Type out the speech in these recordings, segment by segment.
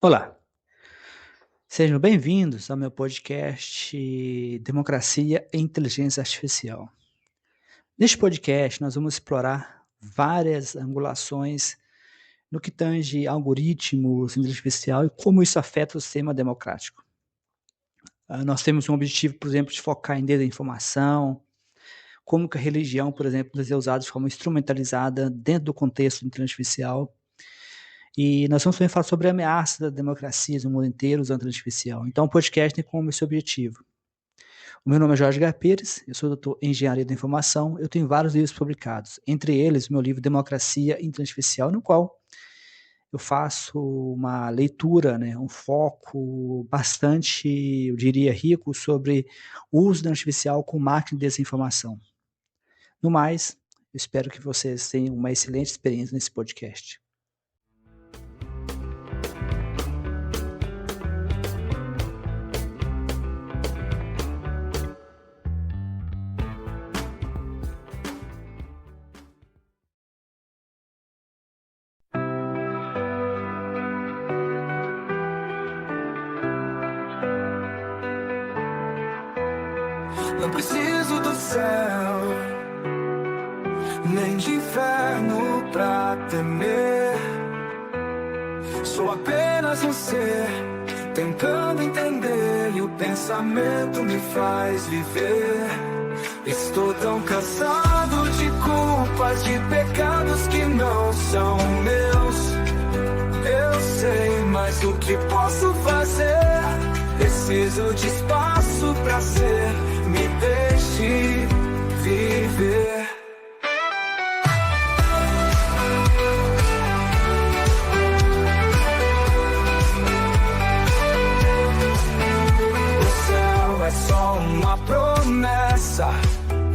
Olá, sejam bem-vindos ao meu podcast Democracia e Inteligência Artificial. Neste podcast, nós vamos explorar várias angulações no que tange algoritmos, inteligência artificial e como isso afeta o sistema democrático. Nós temos um objetivo, por exemplo, de focar em desinformação, como que a religião, por exemplo, deve ser usada de forma instrumentalizada dentro do contexto da inteligência artificial. E nós vamos também falar sobre ameaças da democracia no mundo inteiro usando a inteligência artificial. Então, o podcast tem como esse objetivo. O meu nome é Jorge H. Pires, eu sou doutor em Engenharia da Informação, eu tenho vários livros publicados, entre eles o meu livro Democracia e Inteligência Artificial, no qual eu faço uma leitura, um foco bastante, eu diria, rico sobre o uso da inteligência artificial com máquina de desinformação. No mais, eu espero que vocês tenham uma excelente experiência nesse podcast. Não preciso do céu, nem de inferno pra temer. Sou apenas um ser, tentando entender, e o pensamento me faz viver. Estou tão cansado de culpas, de pecados que não são meus. Eu sei, mas o que posso fazer? Preciso de espaço pra ser, me deixe viver. O céu é só uma promessa,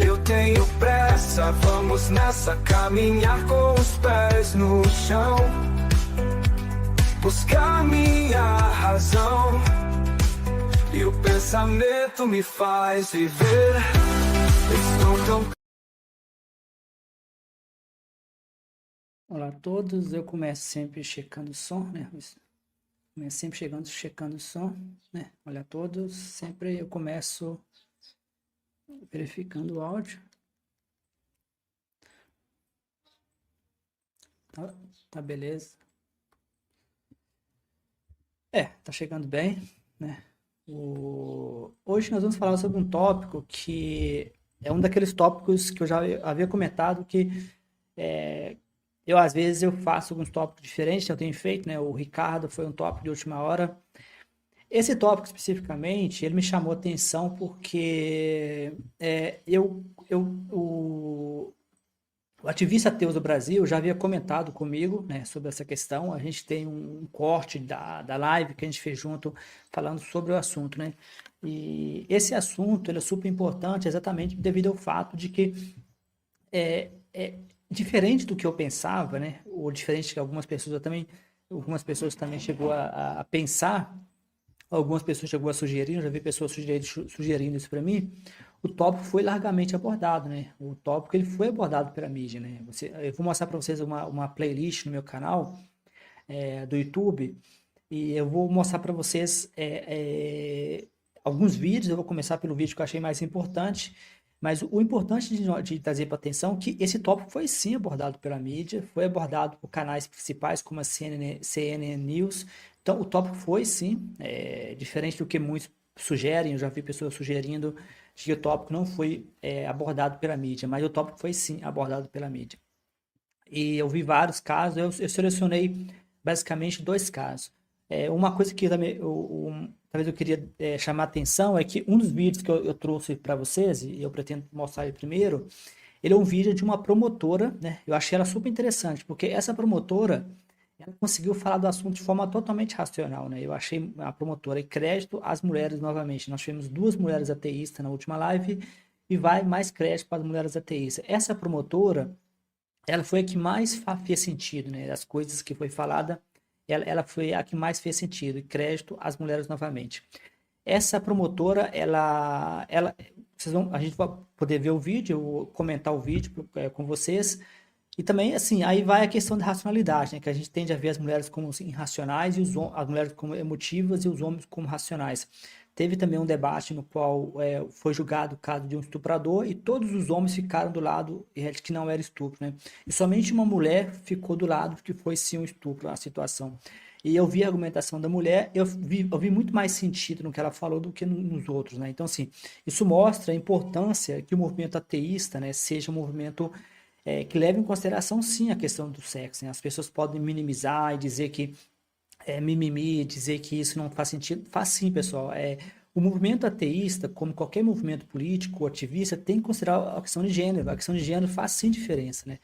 eu tenho pressa, vamos nessa, caminhar com os pés no chão, buscar minha razão. E o pensamento me faz viver. Estou tão... Olá a todos, eu começo sempre checando o som, Começo sempre checando o som, Olá a todos, sempre eu começo verificando o áudio. Tá beleza. Tá chegando bem, Hoje nós vamos falar sobre um tópico que é um daqueles tópicos que eu já havia comentado que eu às vezes eu faço alguns tópicos diferentes, eu tenho feito, o Ricardo foi um tópico de última hora. Esse tópico especificamente, ele me chamou a atenção porque o ativista ateus do Brasil já havia comentado comigo, sobre essa questão. A gente tem um corte da live que a gente fez junto falando sobre o assunto, E esse assunto ele é super importante exatamente devido ao fato de que é diferente do que eu pensava, ou diferente que algumas pessoas também chegou a pensar, algumas pessoas chegou a sugerir, eu já vi pessoas sugerindo isso para mim. O tópico foi largamente abordado, O tópico ele foi abordado pela mídia, Eu vou mostrar para vocês uma playlist no meu canal do YouTube e eu vou mostrar para vocês alguns vídeos. Eu vou começar pelo vídeo que eu achei mais importante, mas o importante de trazer para atenção é que esse tópico foi sim abordado pela mídia, foi abordado por canais principais como a CNN News. Então o tópico foi sim, diferente do que muitos sugerem. Eu já vi pessoas sugerindo que o tópico não foi abordado pela mídia, mas o tópico foi sim abordado pela mídia. E eu vi vários casos, eu selecionei basicamente 2 casos. Uma coisa que talvez eu queria chamar a atenção é que um dos vídeos que eu trouxe para vocês, e eu pretendo mostrar ele primeiro, ele é um vídeo de uma promotora, Eu achei ela super interessante, porque essa promotora, ela conseguiu falar do assunto de forma totalmente racional, Eu achei a promotora, e crédito às mulheres novamente. Nós tivemos 2 mulheres ateístas na última live e vai mais crédito para as mulheres ateístas. Essa promotora, ela foi a que mais fez sentido, As coisas que foi falada, ela foi a que mais fez sentido, e crédito às mulheres novamente. Essa promotora, a gente vai poder ver o vídeo, eu vou comentar o vídeo com vocês. E também, assim, aí vai a questão da racionalidade, né? Que a gente tende a ver as mulheres como assim, irracionais e as mulheres como emotivas e os homens como racionais. Teve também um debate no qual foi julgado o caso de um estuprador e todos os homens ficaram do lado de que não era estupro, né? E somente uma mulher ficou do lado que foi sim um estupro a situação. E eu vi a argumentação da mulher, eu vi muito mais sentido no que ela falou do que nos outros, né? Então, assim, isso mostra a importância que o movimento ateísta, né, seja um movimento que leva em consideração sim a questão do sexo, né? As pessoas podem minimizar e dizer que é mimimi, dizer que isso não faz sentido. Faz sim, pessoal. O movimento ateísta, como qualquer movimento político ou ativista, tem que considerar a questão de gênero. A questão de gênero faz sim diferença, né?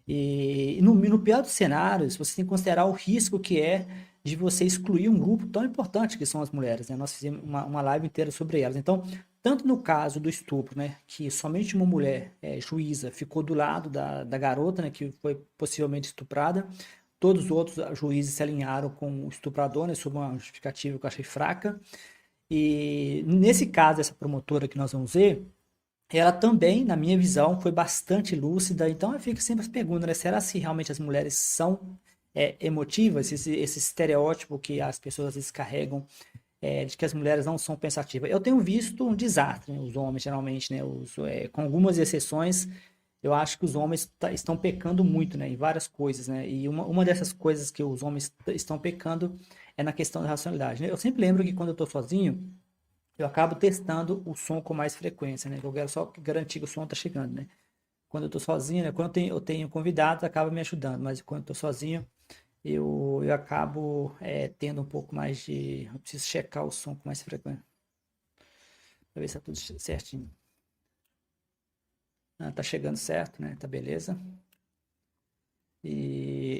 E no pior dos cenários, você tem que considerar o risco que é de você excluir um grupo tão importante que são as mulheres, né? Nós fizemos uma live inteira sobre elas. Então, tanto no caso do estupro, né, que somente uma mulher juíza ficou do lado da garota, né, que foi possivelmente estuprada, todos os outros juízes se alinharam com o estuprador, né, sob uma justificativa que eu achei fraca. E nesse caso, essa promotora que nós vamos ver, ela também, na minha visão, foi bastante lúcida. Então eu fico sempre perguntando, né, será se realmente as mulheres são emotivas? Esse estereótipo que as pessoas às vezes carregam de que as mulheres não são pensativas. Eu tenho visto um desastre, né, os homens geralmente, né, com algumas exceções, eu acho que os homens estão pecando muito, né, em várias coisas, né, e uma dessas coisas que os homens estão pecando é na questão da racionalidade, né? Eu sempre lembro que quando eu estou sozinho, eu acabo testando o som com mais frequência, né? Eu quero só garantir que o som está chegando, né? Quando eu estou sozinho, né? Quando eu tenho convidados, acaba me ajudando, mas quando eu estou sozinho, eu acabo tendo um pouco mais de. Eu preciso checar o som com mais frequência, para ver se está tudo certinho. Ah, tá chegando certo, né? Tá beleza.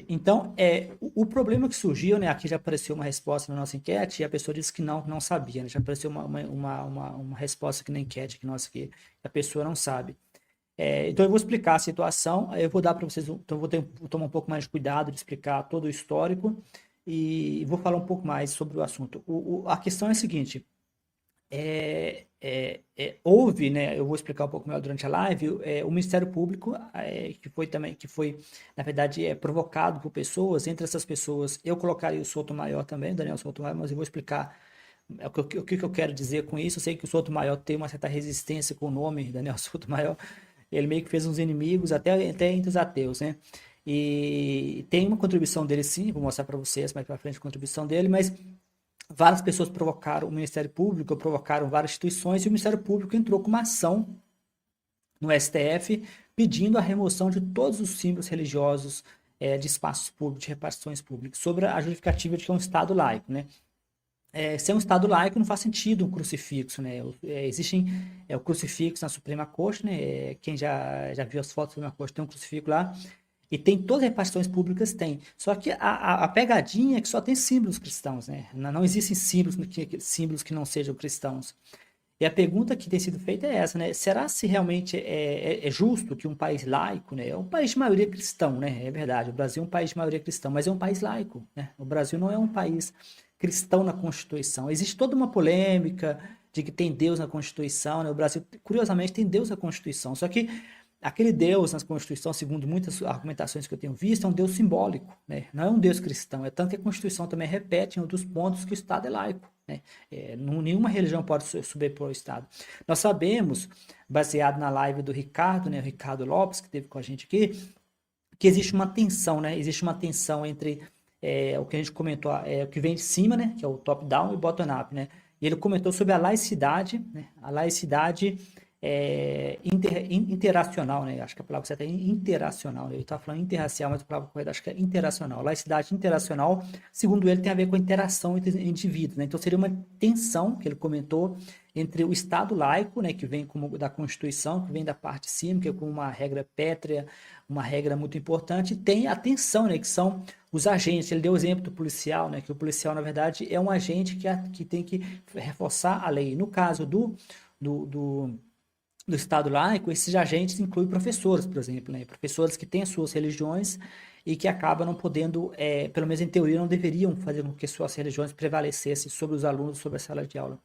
Então, o problema que surgiu, né? Aqui já apareceu uma resposta na nossa enquete e a pessoa disse que não sabia, né? Já apareceu uma resposta aqui na enquete que nossa, que a pessoa não sabe. Então, eu vou explicar a situação, eu vou dar para vocês, então, vou tomar um pouco mais de cuidado de explicar todo o histórico e vou falar um pouco mais sobre o assunto. A questão é a seguinte: houve, né, eu vou explicar um pouco melhor durante a live, o Ministério Público, que foi, na verdade, provocado por pessoas, entre essas pessoas, eu colocaria o Sotomayor também, o Daniel Sotomayor, mas eu vou explicar o que eu quero dizer com isso. Eu sei que o Sotomayor tem uma certa resistência com o nome, Daniel Sotomayor, ele meio que fez uns inimigos, até entre os ateus, né? E tem uma contribuição dele sim, vou mostrar para vocês mais para frente a contribuição dele, mas várias pessoas provocaram o Ministério Público, provocaram várias instituições, e o Ministério Público entrou com uma ação no STF pedindo a remoção de todos os símbolos religiosos de espaços públicos, de repartições públicas, sobre a justificativa de que é um Estado laico, né? Ser um Estado laico não faz sentido um crucifixo, né? Existem o crucifixo na Suprema Corte, né? Quem já viu as fotos da Suprema Corte tem um crucifixo lá, e tem todas as repartições públicas, tem. Só que a pegadinha é que só tem símbolos cristãos, né? Não existem símbolos que não sejam cristãos. E a pergunta que tem sido feita é essa, né? Será se realmente é justo que um país laico, né? É um país de maioria cristão, né? É verdade, o Brasil é um país de maioria cristão, mas é um país laico, né? O Brasil não é um país cristão na Constituição. Existe toda uma polêmica de que tem Deus na Constituição, né? O Brasil, curiosamente, tem Deus na Constituição. Só que aquele Deus na Constituição, segundo muitas argumentações que eu tenho visto, é um Deus simbólico, né? Não é um Deus cristão. É tanto que a Constituição também repete em outros pontos que o Estado é laico, né? Nenhuma religião pode sobrepor o Estado. Nós sabemos, baseado na live do Ricardo, né? O Ricardo Lopes, que esteve com a gente aqui, que existe uma tensão, né? Existe uma tensão entre o que a gente comentou, o que vem de cima, né? Que é o top-down e bottom-up, né? E ele comentou sobre a laicidade, né? A laicidade interacional, né? Acho que a palavra certa é interacional, né? Eu estava falando interracial, mas a palavra correta acho que é interacional. Laicidade interacional, segundo ele, tem a ver com a interação entre indivíduos, né? Então seria uma tensão que ele comentou entre o Estado laico, né, que vem como da Constituição, que vem da parte de cima, que é como uma regra pétrea, uma regra muito importante, e tem a tensão, né, que são os agentes. Ele deu o exemplo do policial, né, que o policial, na verdade, é um agente que tem que reforçar a lei. No caso do Estado laico, esses agentes incluem professores, por exemplo, né? Professores que têm as suas religiões e que acaba não podendo, pelo menos em teoria, não deveriam fazer com que suas religiões prevalecessem sobre os alunos, sobre a sala de aula.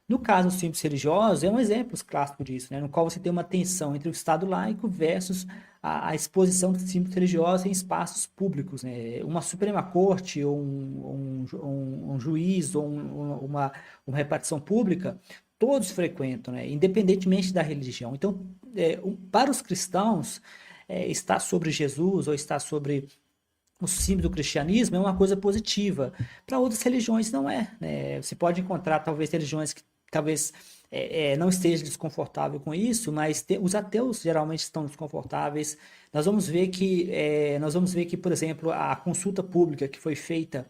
No caso dos símbolos religiosos, é um exemplo clássico disso, né? No qual você tem uma tensão entre o Estado laico versus a exposição dos símbolos religiosos em espaços públicos, né? Uma Suprema Corte, ou um juiz, ou uma repartição pública, todos frequentam, né? Independentemente da religião. Então, para os cristãos, estar sobre Jesus ou estar sobre o símbolo do cristianismo é uma coisa positiva. Para outras religiões não é, né? Você pode encontrar talvez religiões que talvez não esteja desconfortável com isso, mas os ateus geralmente estão desconfortáveis. Nós vamos ver que, por exemplo, a consulta pública que foi feita,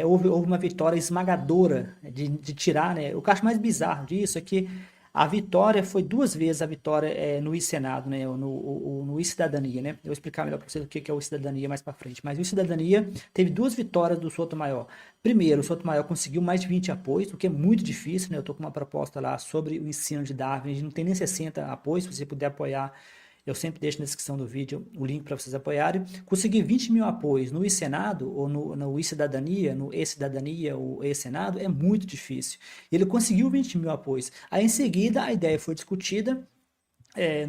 houve uma vitória esmagadora de tirar, né? O que eu acho mais bizarro disso é que a vitória foi duas vezes a vitória no e-Senado, né? No e-Cidadania, né? Eu vou explicar melhor para vocês o que é o e-Cidadania mais para frente. Mas o e-Cidadania teve duas vitórias do Sotomayor. Primeiro, o Sotomayor conseguiu mais de 20 apoios, o que é muito difícil, né? Eu estou com uma proposta lá sobre o ensino de Darwin, a gente não tem nem 60 apoios, se você puder apoiar. Eu sempre deixo na descrição do vídeo o link para vocês apoiarem. Conseguir 20 mil apoios no e-Senado, ou no e-Cidadania, no e-Cidadania ou e-Senado, é muito difícil. Ele conseguiu 20 mil apoios. Aí, em seguida, a ideia foi discutida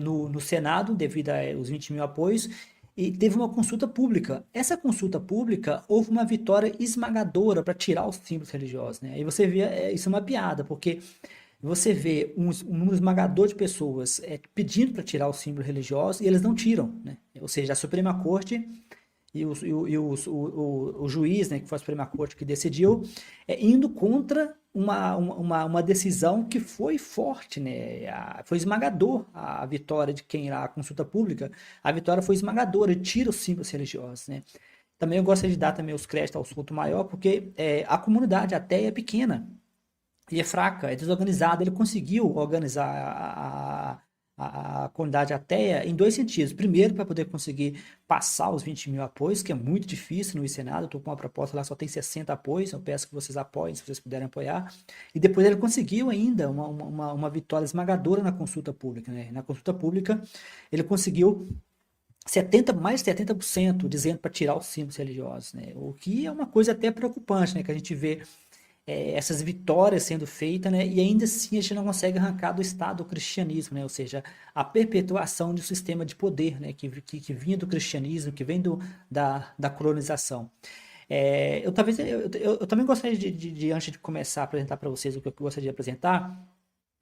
no Senado, devido aos 20 mil apoios, e teve uma consulta pública. Essa consulta pública, houve uma vitória esmagadora para tirar os símbolos religiosos, né? Aí você vê, isso é uma piada, porque você vê um número esmagador de pessoas pedindo para tirar o símbolo religioso e eles não tiram, né? Ou seja, a Suprema Corte e o juiz, né, que foi a Suprema Corte que decidiu, indo contra uma decisão que foi forte, né? Foi esmagador a vitória de quem irá à consulta pública, a vitória foi esmagadora e tira os símbolos religiosos, né? Também eu gostaria de dar também os créditos ao Sotomayor, porque a comunidade ateia é pequena e é fraca, é desorganizada. Ele conseguiu organizar a comunidade ateia em dois sentidos. Primeiro, para poder conseguir passar os 20 mil apoios, que é muito difícil no Senado. Eu estou com uma proposta lá, só tem 60 apoios. Eu peço que vocês apoiem, se vocês puderem apoiar. E depois ele conseguiu ainda uma vitória esmagadora na consulta pública, né? Na consulta pública, ele conseguiu mais de 70% dizendo para tirar os símbolos religiosos, né? O que é uma coisa até preocupante, né? Que a gente vê essas vitórias sendo feitas, né? E ainda assim a gente não consegue arrancar do Estado o cristianismo, né? Ou seja, a perpetuação de um sistema de poder, né? Que vinha do cristianismo, que vem da colonização. Eu também gostaria antes de começar a apresentar para vocês o que eu gostaria de apresentar,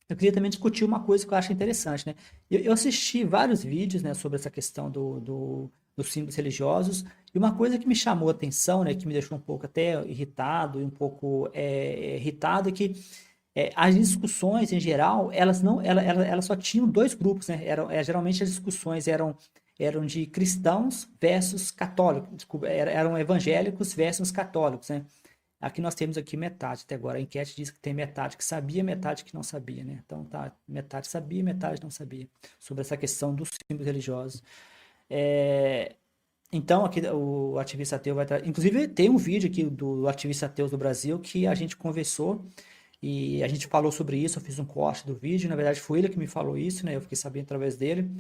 eu queria também discutir uma coisa que eu acho interessante, né? Eu assisti vários vídeos, né, sobre essa questão dos símbolos religiosos, e uma coisa que me chamou a atenção, né, que me deixou um pouco até irritado e um pouco irritado, é que as discussões em geral, elas só tinham dois grupos, né? Geralmente as discussões eram de cristãos versus católicos, desculpa, eram evangélicos versus católicos, né? Aqui nós temos aqui metade até agora. A enquete diz que tem metade que sabia, metade que não sabia, né? Então tá, metade sabia, metade não sabia sobre essa questão dos símbolos religiosos. Então aqui o ativista ateu vai trazer. Inclusive tem um vídeo aqui do ativista ateu do Brasil que a gente conversou e a gente falou sobre isso. Eu fiz um corte do vídeo. Na verdade foi ele que me falou isso, né? Eu fiquei sabendo através dele.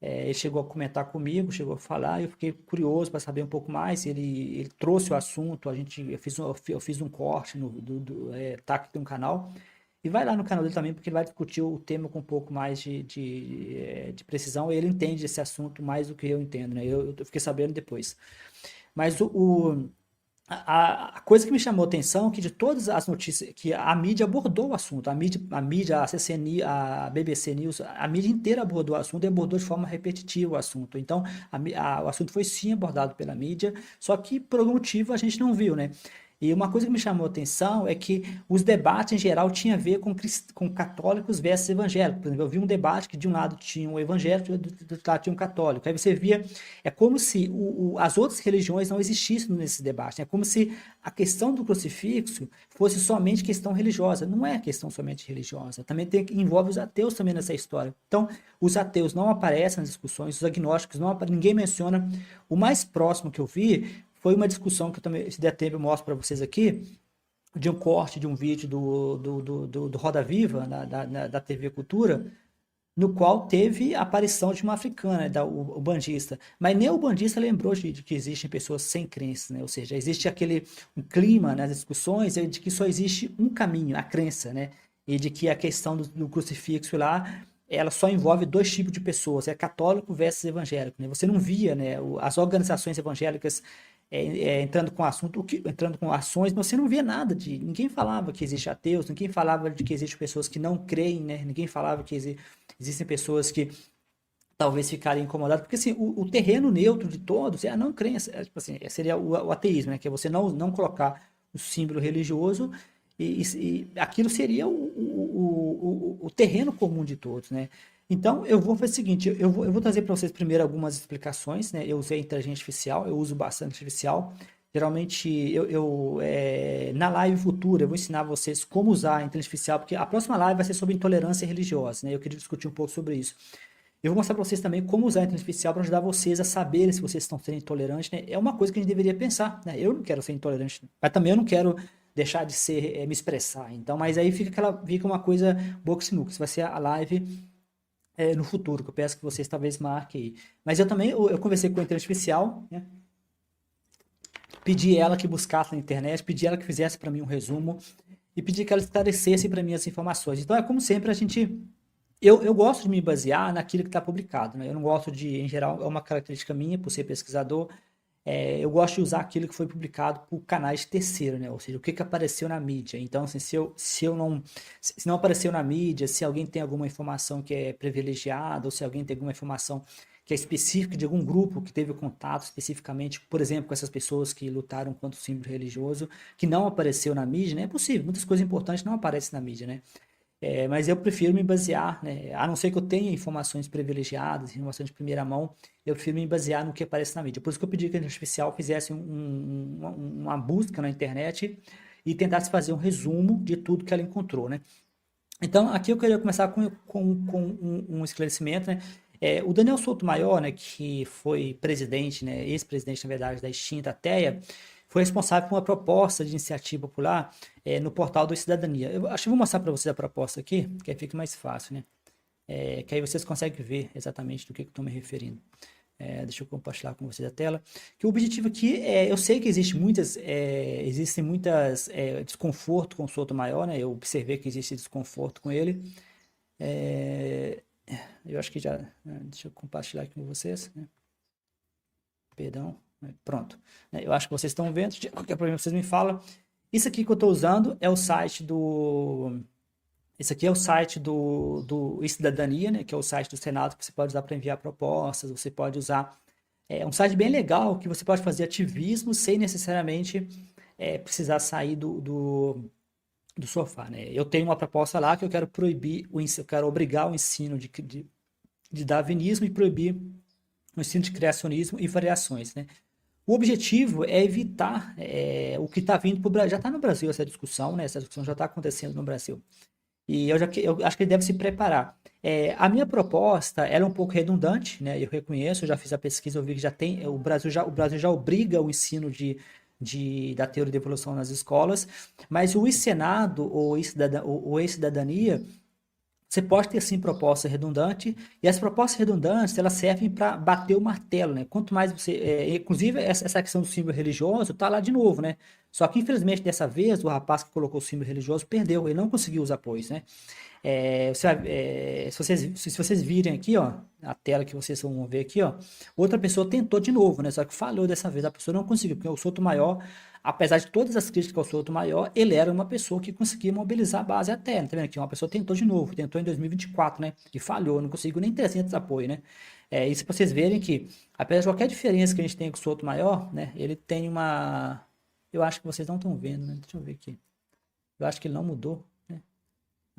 Ele chegou a comentar comigo, chegou a falar, eu fiquei curioso para saber um pouco mais. Ele trouxe o assunto, eu fiz um corte tá aqui no canal, e vai lá no canal dele também, porque ele vai discutir o tema com um pouco mais de precisão. Ele entende esse assunto mais do que eu entendo, né? Eu fiquei sabendo depois. Mas a coisa que me chamou a atenção é que de todas as notícias que a mídia abordou o assunto, a mídia, a CCN, a BBC News, a mídia inteira abordou o assunto e abordou de forma repetitiva o assunto. Então, o assunto foi sim abordado pela mídia, só que por algum motivo a gente não viu, né? E uma coisa que me chamou a atenção é que os debates em geral tinham a ver com católicos versus evangélicos. Por exemplo, eu vi um debate que de um lado tinha um evangélico e do outro lado tinha um católico. Aí você via, é como se as outras religiões não existissem nesse debate. É como se a questão do crucifixo fosse somente questão religiosa. Não é questão somente religiosa. Também envolve os ateus também nessa história. Então, os ateus não aparecem nas discussões, os agnósticos não aparecem, ninguém menciona. O mais próximo que eu vi foi uma discussão que eu também, se der tempo, eu mostro para vocês aqui, de um corte de um vídeo do Roda Viva, da TV Cultura, no qual teve a aparição de uma africana, né, o bandista. Mas nem o bandista lembrou de que existem pessoas sem crença, né? Ou seja, existe aquele um clima nas discussões de que só existe um caminho, a crença, né? E de que a questão do crucifixo lá, ela só envolve dois tipos de pessoas, é católico versus evangélico, né? Você não via, né, as organizações evangélicas entrando com assunto, entrando com ações, mas você não via nada de, ninguém falava que existe ateus, ninguém falava de que existem pessoas que não creem, né? Ninguém falava que existem pessoas que talvez ficarem incomodadas, porque assim, o terreno neutro de todos é a não crença, tipo assim, seria o ateísmo, né? Que é você não colocar o símbolo religioso e aquilo seria o terreno comum de todos, né? Então, eu vou fazer o seguinte, eu vou trazer para vocês primeiro algumas explicações, né? Eu usei inteligência artificial, eu uso bastante artificial. Geralmente, na live futura, eu vou ensinar vocês como usar a inteligência artificial, porque a próxima live vai ser sobre intolerância religiosa, né? Eu queria discutir um pouco sobre isso. Eu vou mostrar para vocês também como usar a inteligência artificial para ajudar vocês a saberem se vocês estão sendo intolerantes, né? É uma coisa que a gente deveria pensar, né? Eu não quero ser intolerante, mas também eu não quero deixar de ser, me expressar. Então, mas aí fica uma coisa boca sinuca. Isso vai ser a live no futuro, que eu peço que vocês talvez marquem aí. Mas eu também, eu conversei com a inteligência artificial, né? Pedi ela que buscasse na internet, pedi ela que fizesse para mim um resumo e pedi que ela esclarecesse para mim as informações. Então, é como sempre, eu gosto de me basear naquilo que está publicado, né? Eu não gosto de, em geral, é uma característica minha, por ser pesquisador, eu gosto de usar aquilo que foi publicado por canais de terceiro, né? Ou seja, o que apareceu na mídia. Então, assim, se não apareceu na mídia, se alguém tem alguma informação que é privilegiada, ou se alguém tem alguma informação que é específica de algum grupo que teve contato especificamente, por exemplo, com essas pessoas que lutaram contra o símbolo religioso, que não apareceu na mídia, né? É possível, muitas coisas importantes não aparecem na mídia, né? Mas eu prefiro me basear, né? A não ser que eu tenha informações privilegiadas, informações de primeira mão, eu prefiro me basear no que aparece na mídia. Por isso que eu pedi que a inteligência artificial fizesse uma busca na internet e tentasse fazer um resumo de tudo que ela encontrou, né? Então, aqui eu queria começar com um esclarecimento, né? O Daniel Souto Maior, né, que foi presidente, né, ex-presidente, na verdade, da extinta TEA, foi responsável por uma proposta de iniciativa popular no portal do Cidadania. Eu acho que vou mostrar para vocês a proposta aqui, que aí fica mais fácil, né? Que aí vocês conseguem ver exatamente do que eu estou me referindo. Deixa eu compartilhar com vocês a tela. Que o objetivo aqui eu sei que existem muitas desconforto com o Souto Maior, né? Eu observei que existe desconforto com ele. É, eu acho que já. Deixa eu compartilhar aqui com vocês, né? Perdão. Pronto. Eu acho que vocês estão vendo. Qualquer problema vocês me falam. Isso aqui que eu estou usando é o site do. Esse aqui é o site do Cidadania, né, que é o site do Senado que você pode usar para enviar propostas, você pode usar. É um site bem legal que você pode fazer ativismo sem necessariamente precisar sair do sofá, né? Eu tenho uma proposta lá que eu quero proibir, eu quero obrigar o ensino de darwinismo e proibir o ensino de criacionismo e variações, né? O objetivo é evitar o que está vindo para o Brasil. Já está no Brasil essa discussão, né? Essa discussão já está acontecendo no Brasil. E eu acho que ele deve se preparar. A minha proposta era um pouco redundante, né? Eu reconheço, eu já fiz a pesquisa, eu vi que já tem, o Brasil já obriga o ensino da teoria da evolução nas escolas, mas o e-Senado ou e-Cidadania, você pode ter sim proposta redundante, e as propostas redundantes elas servem para bater o martelo, né? Quanto mais você. Inclusive, essa questão do símbolo religioso tá lá de novo, né? Só que, infelizmente, dessa vez, o rapaz que colocou o símbolo religioso perdeu, ele não conseguiu os apoios, né? Se vocês virem aqui, ó, a tela que vocês vão ver aqui, ó, outra pessoa tentou de novo, né? Só que falhou dessa vez, a pessoa não conseguiu, porque o Souto Maior, apesar de todas as críticas ao Souto Maior, ele era uma pessoa que conseguia mobilizar a base até, tá vendo aqui? Uma pessoa tentou de novo, tentou em 2024, né? E falhou, não conseguiu nem 300 apoio, né? Isso para vocês verem que, apesar de qualquer diferença que a gente tem com o Souto Maior, né? Ele tem uma. Eu acho que vocês não estão vendo, né? Deixa eu ver aqui. Eu acho que ele não mudou, né?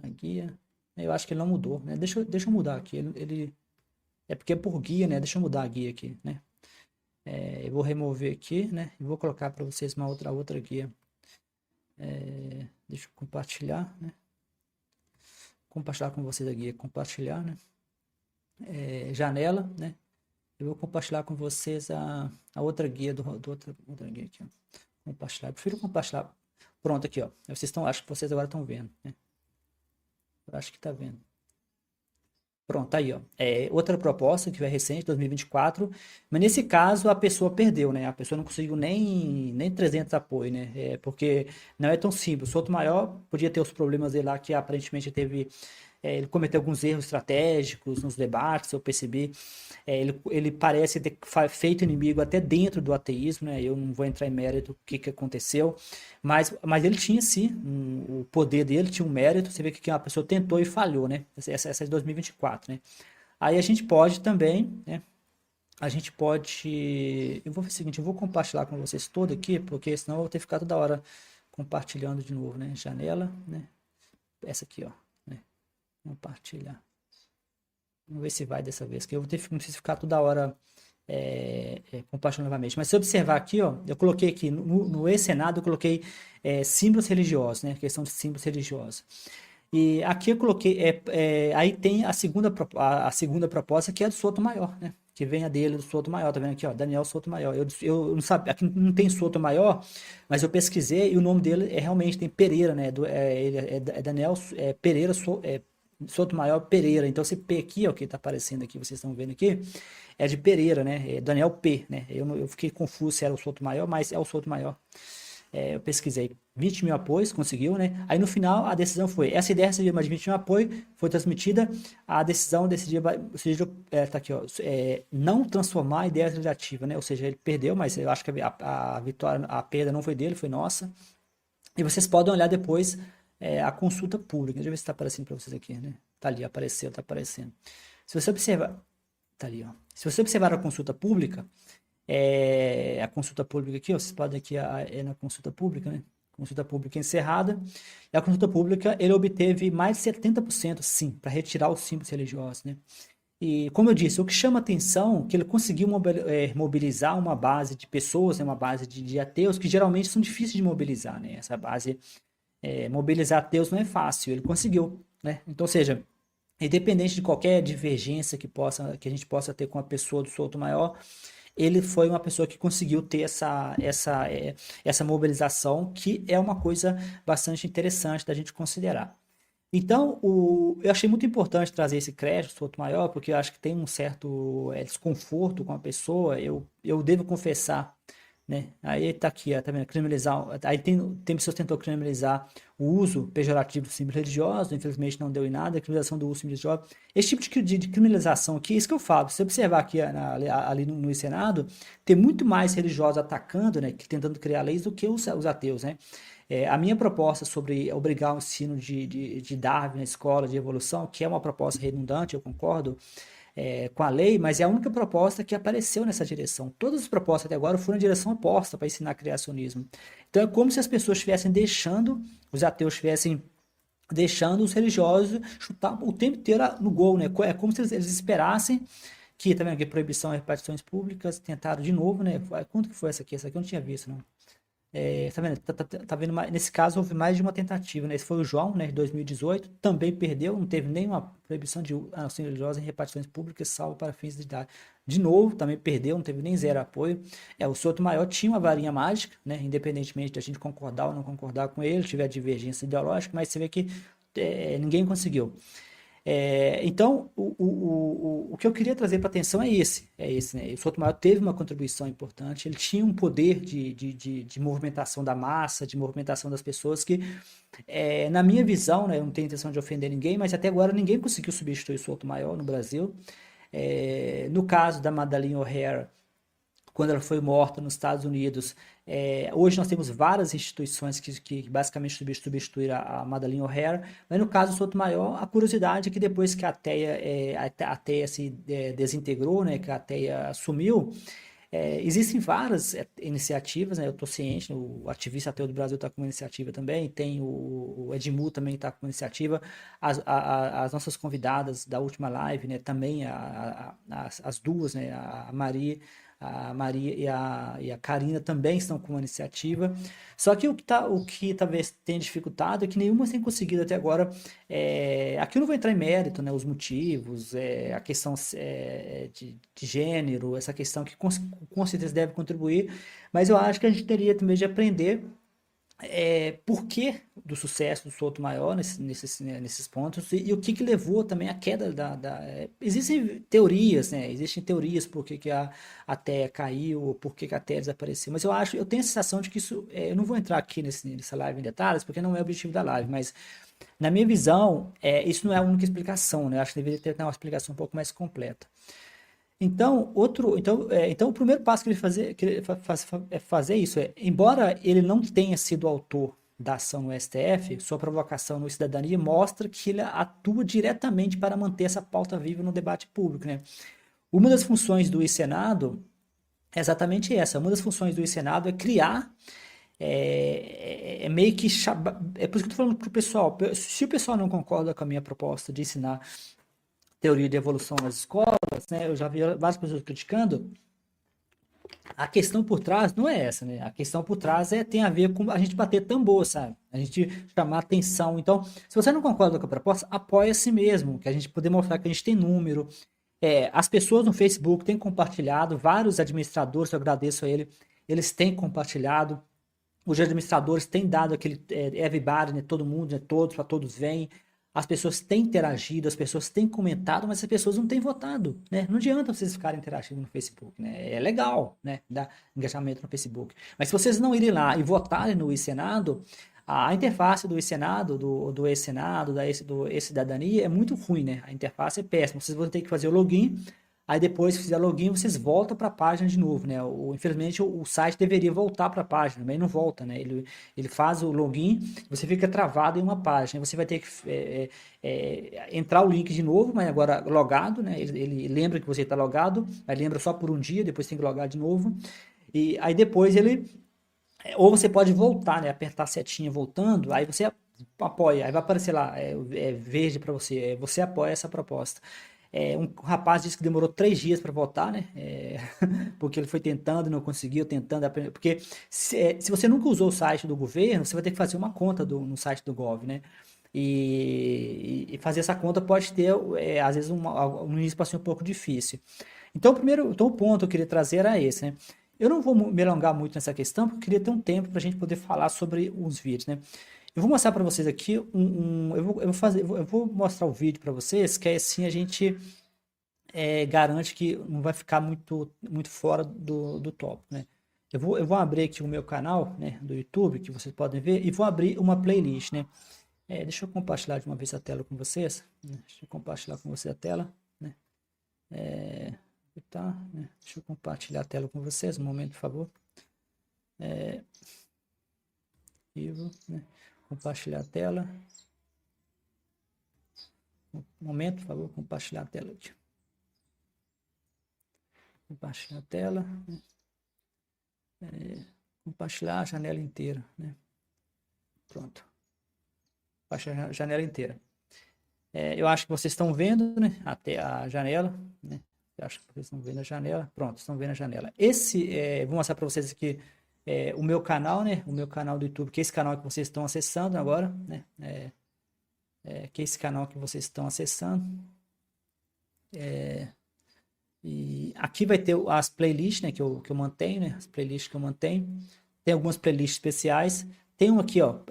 A guia. Eu acho que ele não mudou, né? Deixa eu mudar aqui. É porque é por guia, né? Deixa eu mudar a guia aqui, né? Eu vou remover aqui, né? E vou colocar para vocês uma outra guia. Deixa eu compartilhar, né? Compartilhar com vocês a guia. Compartilhar, né? Janela, né? Eu vou compartilhar com vocês a outra guia outra guia aqui, ó. Compartilhar. Eu prefiro compartilhar. Pronto, aqui, ó. Acho que vocês agora estão vendo, né? Eu acho que tá vendo. Pronto, tá aí, ó. Outra proposta que foi recente, 2024, mas nesse caso a pessoa perdeu, né? A pessoa não conseguiu nem 300 apoio, né? Porque não é tão simples. O Sotomayor podia ter os problemas dele lá, que aparentemente teve. Ele cometeu alguns erros estratégicos nos debates, eu percebi. Ele parece ter feito inimigo até dentro do ateísmo, né? Eu não vou entrar em mérito do que aconteceu, mas ele tinha sim, o poder dele tinha um mérito. Você vê que uma pessoa tentou e falhou, né? Essa é de 2024, né? Aí a gente pode também, né? A gente pode. Eu vou fazer o seguinte, eu vou compartilhar com vocês todo aqui, porque senão eu vou ter que ficar toda hora compartilhando de novo, né? Janela, né? Essa aqui, ó. Né? Compartilhar. Vamos ver se vai dessa vez, que eu vou ter que não preciso ficar toda hora compartilhando novamente. Mas se observar aqui, ó, eu coloquei aqui no e-Senado, eu coloquei símbolos religiosos, né? Questão de símbolos religiosos. E aqui eu coloquei, aí tem a segunda proposta, que é do Sotomayor, né? Que vem a dele, do Sotomayor, tá vendo aqui, ó, Daniel Sotomayor. Eu não sabia, aqui não tem Sotomayor, mas eu pesquisei e o nome dele realmente tem Pereira, né? Daniel Pereira Sotomayor Pereira. Então esse P aqui, ó, que tá aparecendo aqui, vocês estão vendo aqui, é de Pereira, né? É Daniel P, né? Eu fiquei confuso se era o Sotomayor, mas é o Sotomayor. Eu pesquisei 20 mil apoios, conseguiu, né? Aí no final a decisão foi, essa ideia recebia mais de 20 mil apoios, foi transmitida, a decisão decidiu, tá aqui, ó, não transformar a ideia legislativa, né? Ou seja, ele perdeu, mas eu acho que a vitória, a perda não foi dele, foi nossa. E vocês podem olhar depois a consulta pública. Deixa eu ver se está aparecendo para vocês aqui, né? Tá ali, apareceu, tá aparecendo. Se você observar, tá ali, ó. Se você observar a consulta pública, a consulta pública aqui, ó, vocês podem aqui na consulta pública, né? Consulta pública encerrada. E a consulta pública, ele obteve mais de 70%, sim, para retirar os símbolos religiosos, né? E, como eu disse, o que chama atenção é que ele conseguiu mobilizar uma base de pessoas, né, uma base de ateus, que geralmente são difíceis de mobilizar, né? Essa base, mobilizar ateus não é fácil, ele conseguiu, né? Então, ou seja, independente de qualquer divergência que a gente possa ter com a pessoa do Sotomayor, ele foi uma pessoa que conseguiu ter essa mobilização, que é uma coisa bastante interessante da gente considerar. Então, eu achei muito importante trazer esse crédito, Sotomayor, porque eu acho que tem um certo desconforto com a pessoa. Eu devo confessar, né? Aí tá aqui, ó, tá vendo? Criminalizar. Aí tem pessoas que tentou criminalizar o uso pejorativo do símbolo religioso, infelizmente não deu em nada, a criminalização do uso do símbolo religioso. Esse tipo de criminalização aqui, isso que eu falo, se você observar aqui ali no Senado, tem muito mais religiosos atacando, né, que tentando criar leis do que os ateus, né? A minha proposta sobre obrigar o ensino de Darwin na escola, de evolução, que é uma proposta redundante, eu concordo com a lei, mas é a única proposta que apareceu nessa direção. Todas as propostas até agora foram na direção oposta para ensinar criacionismo. Então é como se as pessoas estivessem deixando, os ateus estivessem deixando os religiosos chutar o tempo inteiro no gol, né? É como se eles esperassem que, tá vendo aqui, proibição de repartições públicas, tentaram de novo, né? Quanto que foi essa aqui? Essa aqui eu não tinha visto, não. Tá vendo? Tá vendo nesse caso houve mais de uma tentativa, né? Esse foi o João, né, de 2018, também perdeu, não teve nenhuma proibição de auxílio religiosa em repartições públicas, salvo para fins de idade. De novo, também perdeu, não teve nem zero apoio. O Sotomayor tinha uma varinha mágica, né? Independentemente de a gente concordar ou não concordar com ele, tiver divergência ideológica, mas você vê que ninguém conseguiu. Então, o que eu queria trazer para atenção é esse, né? O Sotomayor teve uma contribuição importante, ele tinha um poder de movimentação da massa, de movimentação das pessoas que, na minha visão, né, eu não tenho intenção de ofender ninguém, mas até agora ninguém conseguiu substituir o Sotomayor no Brasil. No caso da Madeleine O'Hara, quando ela foi morta nos Estados Unidos, hoje nós temos várias instituições que basicamente substituíram a Madeleine O'Hara, mas no caso do Sotomayor, a curiosidade é que depois que a TEA se desintegrou, né, que a TEA sumiu, existem várias iniciativas, né, eu estou ciente, o Ativista Ateu do Brasil está com uma iniciativa também, tem o Edmu também está com uma iniciativa, as nossas convidadas da última live, né, também as duas, né, a Maria e a Karina também estão com uma iniciativa. Só que o que talvez tenha dificultado é que nenhuma tem conseguido até agora. Aqui eu não vou entrar em mérito, né, os motivos, a questão de gênero, essa questão que com certeza deve contribuir, mas eu acho que a gente teria também de aprender por que do sucesso do Sotomayor nesses pontos e o que levou também à queda existem teorias, né? Existem teorias por que a Terra caiu, ou por que a Terra desapareceu, mas eu tenho a sensação de que isso, eu não vou entrar aqui nessa live em detalhes, porque não é o objetivo da live, mas na minha visão, isso não é a única explicação, né? Eu acho que deveria ter uma explicação um pouco mais completa. Então, o primeiro passo que ele é fazer isso. Embora ele não tenha sido autor da ação no STF, sua provocação no Cidadania mostra que ele atua diretamente para manter essa pauta viva no debate público, né? Uma das funções do Senado é exatamente essa. Uma das funções do Senado é criar, meio que, é por isso que eu estou falando para o pessoal, se o pessoal não concorda com a minha proposta de ensinar teoria de evolução nas escolas, né? Eu já vi várias pessoas criticando. A questão por trás não é essa, né? A questão por trás tem a ver com a gente bater tambor, sabe? A gente chamar atenção. Então, se você não concorda com a proposta, apoia a si mesmo, que a gente poder mostrar que a gente tem número. As pessoas no Facebook têm compartilhado, vários administradores, eu agradeço a eles têm compartilhado. Os administradores têm dado aquele everybody, né? Todo mundo, né? Todos, para todos vêm. As pessoas têm interagido, as pessoas têm comentado, mas as pessoas não têm votado, né? Não adianta vocês ficarem interagindo no Facebook, né? É legal, né? Dar engajamento no Facebook. Mas se vocês não irem lá e votarem no e-Senado, a interface do e-Senado, do e-Senado, do e-Cidadania é muito ruim, né? A interface é péssima. Vocês vão ter que fazer o login. Aí depois que fizer login, vocês voltam para a página de novo, né? Infelizmente o site deveria voltar para a página, mas não volta, né? Ele faz o login, você fica travado em uma página. Você vai ter que entrar o link de novo, mas agora logado, né? Ele lembra que você está logado, mas lembra só por um dia, depois tem que logar de novo. E aí depois ou você pode voltar, né? Apertar a setinha voltando, aí você apoia, aí vai aparecer lá, verde para você, você apoia essa proposta. Um rapaz disse que demorou 3 dias para votar, né? Porque ele foi tentando, não conseguiu, tentando aprender. Porque se você nunca usou o site do governo, você vai ter que fazer uma conta no site do Gov, né? E fazer essa conta pode ter, às vezes, no início pode ser um pouco difícil. Então, o ponto que eu queria trazer era esse, né? Eu não vou me alongar muito nessa questão, porque eu queria ter um tempo para a gente poder falar sobre os vídeos, né? Eu vou mostrar para vocês aqui eu vou mostrar o vídeo para vocês, que aí assim a gente garante que não vai ficar muito fora do tópico, né? Eu vou abrir aqui o meu canal, né, do YouTube, que vocês podem ver, e vou abrir uma playlist, né? Deixa eu compartilhar de uma vez a tela com vocês, né? Deixa eu compartilhar com você a tela, né? Tá, né? Deixa eu compartilhar a tela com vocês, um momento, por favor. Vivo, né? Compartilhar a tela. Um momento, por favor, compartilhar a tela aqui. Compartilhar a tela. Né? Compartilhar a janela inteira, né? Pronto. Compartilhar a janela inteira. Eu acho que vocês estão vendo, né? Até a janela, né? Eu acho que vocês estão vendo a janela. Pronto, estão vendo a janela. Vou mostrar para vocês aqui o meu canal, né? O meu canal do YouTube, que é esse canal que vocês estão acessando agora, né? Que é esse canal que vocês estão acessando. E aqui vai ter as playlists, né, que eu mantenho, né? As playlists que eu mantenho. Tem algumas playlists especiais. Tem um aqui, ó,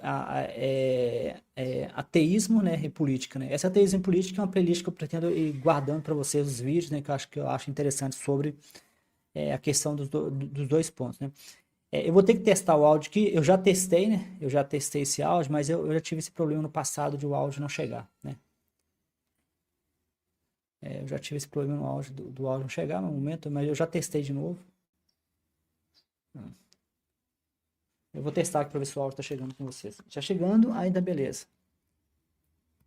ateísmo, né, e política, né? Essa ateísmo e política é uma playlist que eu pretendo ir guardando para vocês os vídeos, né, que eu acho interessante sobre a questão dos dois pontos, né? Eu vou ter que testar o áudio aqui. Eu já testei, né? Eu já testei esse áudio, mas eu já tive esse problema no passado de o áudio não chegar, né? Eu já tive esse problema no áudio do áudio não chegar no momento, mas eu já testei de novo. Eu vou testar aqui para ver se o áudio está chegando com vocês. Já chegando, ainda beleza.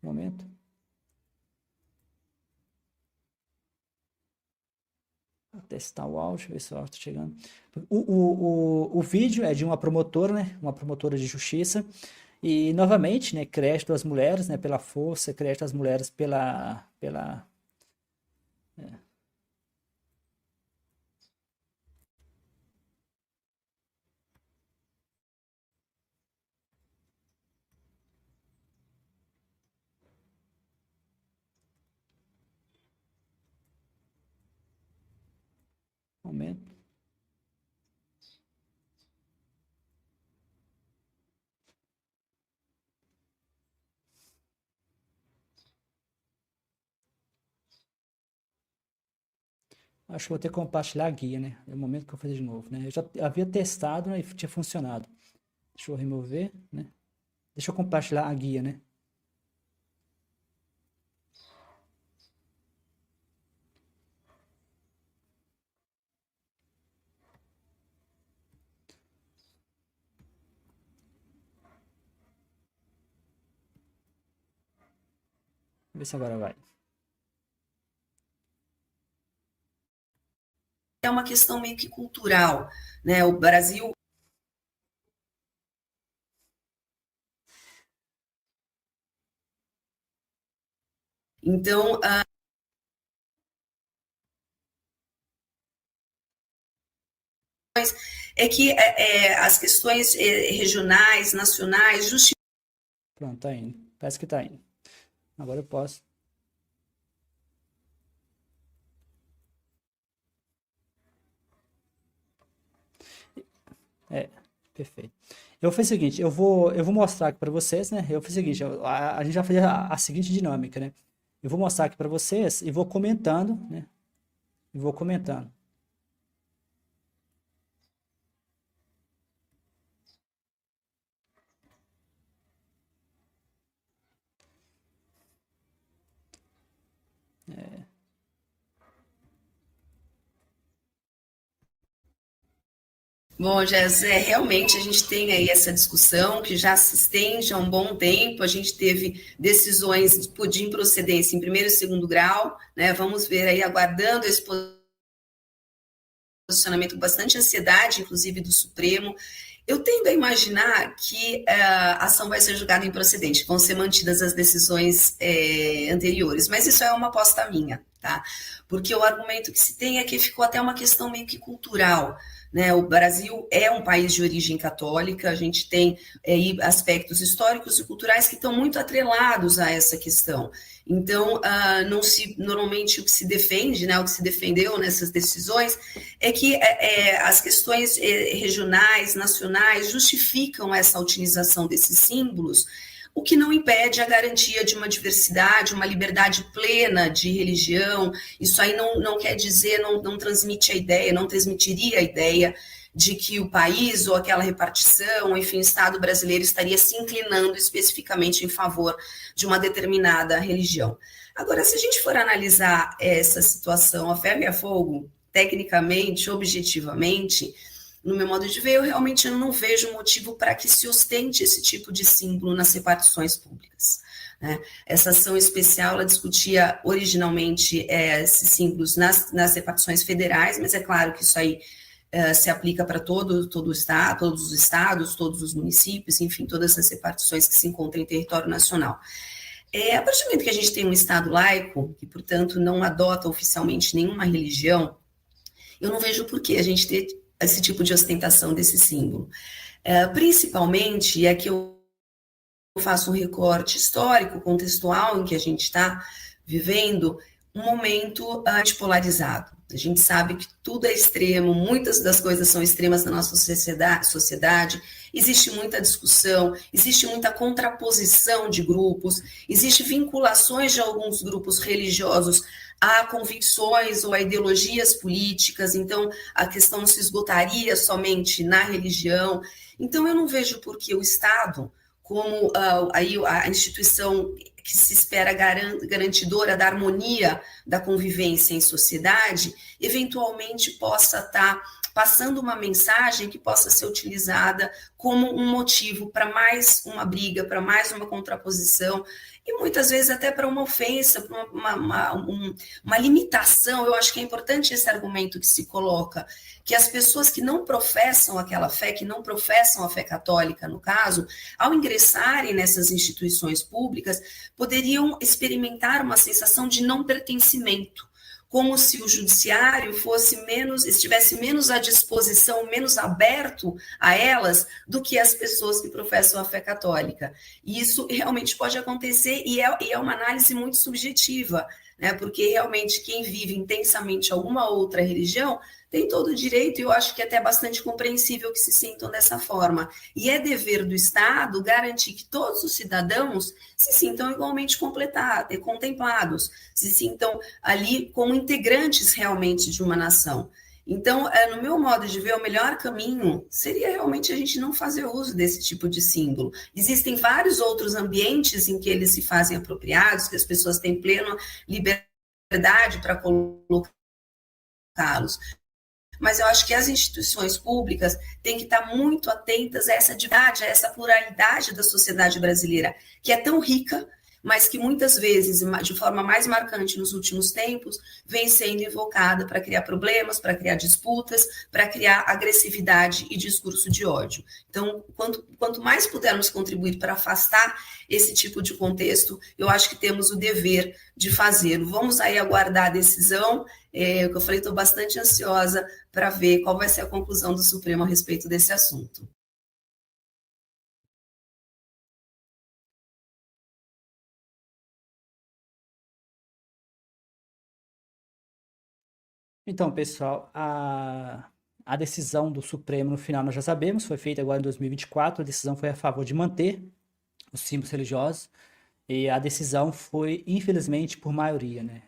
Um momento. Vou testar o áudio, ver se o áudio está chegando. O vídeo é de uma promotora, né? Uma promotora de justiça. E, novamente, né? Crédito às mulheres, né? Pela força, crédito às mulheres pela momento. Acho que vou ter que compartilhar a guia, né? É o momento que eu vou fazer de novo, né? Eu já havia testado, né, e tinha funcionado. Deixa eu remover, né? Deixa eu compartilhar a guia, né? Vamos ver se agora vai. É uma questão meio que cultural, né? O Brasil. Então, é que as questões regionais, nacionais, Pronto, tá indo. Parece que tá indo. Agora eu posso. É, perfeito. Eu vou fazer o seguinte, eu vou mostrar aqui para vocês, né? Eu vou fazer o seguinte, a gente vai fazer a seguinte dinâmica, né? Eu vou mostrar aqui para vocês e vou comentando, né? E vou comentando. Bom, José, realmente a gente tem aí essa discussão que já se estende há um bom tempo. A gente teve decisões de improcedência em primeiro e segundo grau, né? Vamos ver aí, aguardando esse posicionamento com bastante ansiedade, inclusive do Supremo. Eu tendo a imaginar que a ação vai ser julgada improcedente, vão ser mantidas as decisões anteriores, mas isso é uma aposta minha, tá? Porque o argumento que se tem é que ficou até uma questão meio que cultural, né? O Brasil é um país de origem católica, a gente tem aspectos históricos e culturais que estão muito atrelados a essa questão. Então, normalmente o que se defende, né, o que se defendeu nessas decisões, é que as questões regionais, nacionais, justificam essa utilização desses símbolos, o que não impede a garantia de uma diversidade, uma liberdade plena de religião. Isso aí não quer dizer, não transmite a ideia, não transmitiria a ideia de que o país ou aquela repartição, enfim, o Estado brasileiro estaria se inclinando especificamente em favor de uma determinada religião. Agora, se a gente for analisar essa situação a ferro e a fogo, tecnicamente, objetivamente, no meu modo de ver, eu realmente não vejo motivo para que se ostente esse tipo de símbolo nas repartições públicas. Né? Essa ação especial, ela discutia originalmente esses símbolos nas repartições federais, mas é claro que isso aí se aplica para todo o estado, todos os estados, todos os municípios, enfim, todas as repartições que se encontram em território nacional. A partir do momento que a gente tem um Estado laico, que, portanto, não adota oficialmente nenhuma religião, eu não vejo por que a gente ter esse tipo de ostentação desse símbolo. Principalmente é que eu faço um recorte histórico, contextual, em que a gente está vivendo um momento polarizado. A gente sabe que tudo é extremo, muitas das coisas são extremas na nossa sociedade, existe muita discussão, existe muita contraposição de grupos, existe vinculações de alguns grupos religiosos a convicções ou a ideologias políticas, então a questão não se esgotaria somente na religião. Então eu não vejo por que o Estado, como aí a instituição que se espera garantidora da harmonia da convivência em sociedade, eventualmente possa estar passando uma mensagem que possa ser utilizada como um motivo para mais uma briga, para mais uma contraposição, e muitas vezes até para uma ofensa, para uma limitação. Eu acho que é importante esse argumento que se coloca, que as pessoas que não professam aquela fé, que não professam a fé católica, no caso, ao ingressarem nessas instituições públicas, poderiam experimentar uma sensação de não pertencimento, como se o judiciário estivesse menos à disposição, menos aberto a elas do que as pessoas que professam a fé católica. E isso realmente pode acontecer e é uma análise muito subjetiva. né? Porque realmente quem vive intensamente alguma outra religião tem todo o direito, e eu acho que é até bastante compreensível que se sintam dessa forma. E é dever do Estado garantir que todos os cidadãos se sintam igualmente contemplados, se sintam ali como integrantes realmente de uma nação. Então, no meu modo de ver, o melhor caminho seria realmente a gente não fazer uso desse tipo de símbolo. Existem vários outros ambientes em que eles se fazem apropriados, que as pessoas têm plena liberdade para colocá-los. Mas eu acho que as instituições públicas têm que estar muito atentas a essa diversidade, a essa pluralidade da sociedade brasileira, que é tão rica, mas que muitas vezes, de forma mais marcante nos últimos tempos, vem sendo invocada para criar problemas, para criar disputas, para criar agressividade e discurso de ódio. Então, quanto mais pudermos contribuir para afastar esse tipo de contexto, eu acho que temos o dever de fazê-lo. Vamos aí aguardar a decisão, que eu falei, estou bastante ansiosa para ver qual vai ser a conclusão do Supremo a respeito desse assunto. Então, pessoal, a decisão do Supremo no final nós já sabemos, foi feita agora em 2024, a decisão foi a favor de manter os símbolos religiosos, e a decisão foi, infelizmente, por maioria, né?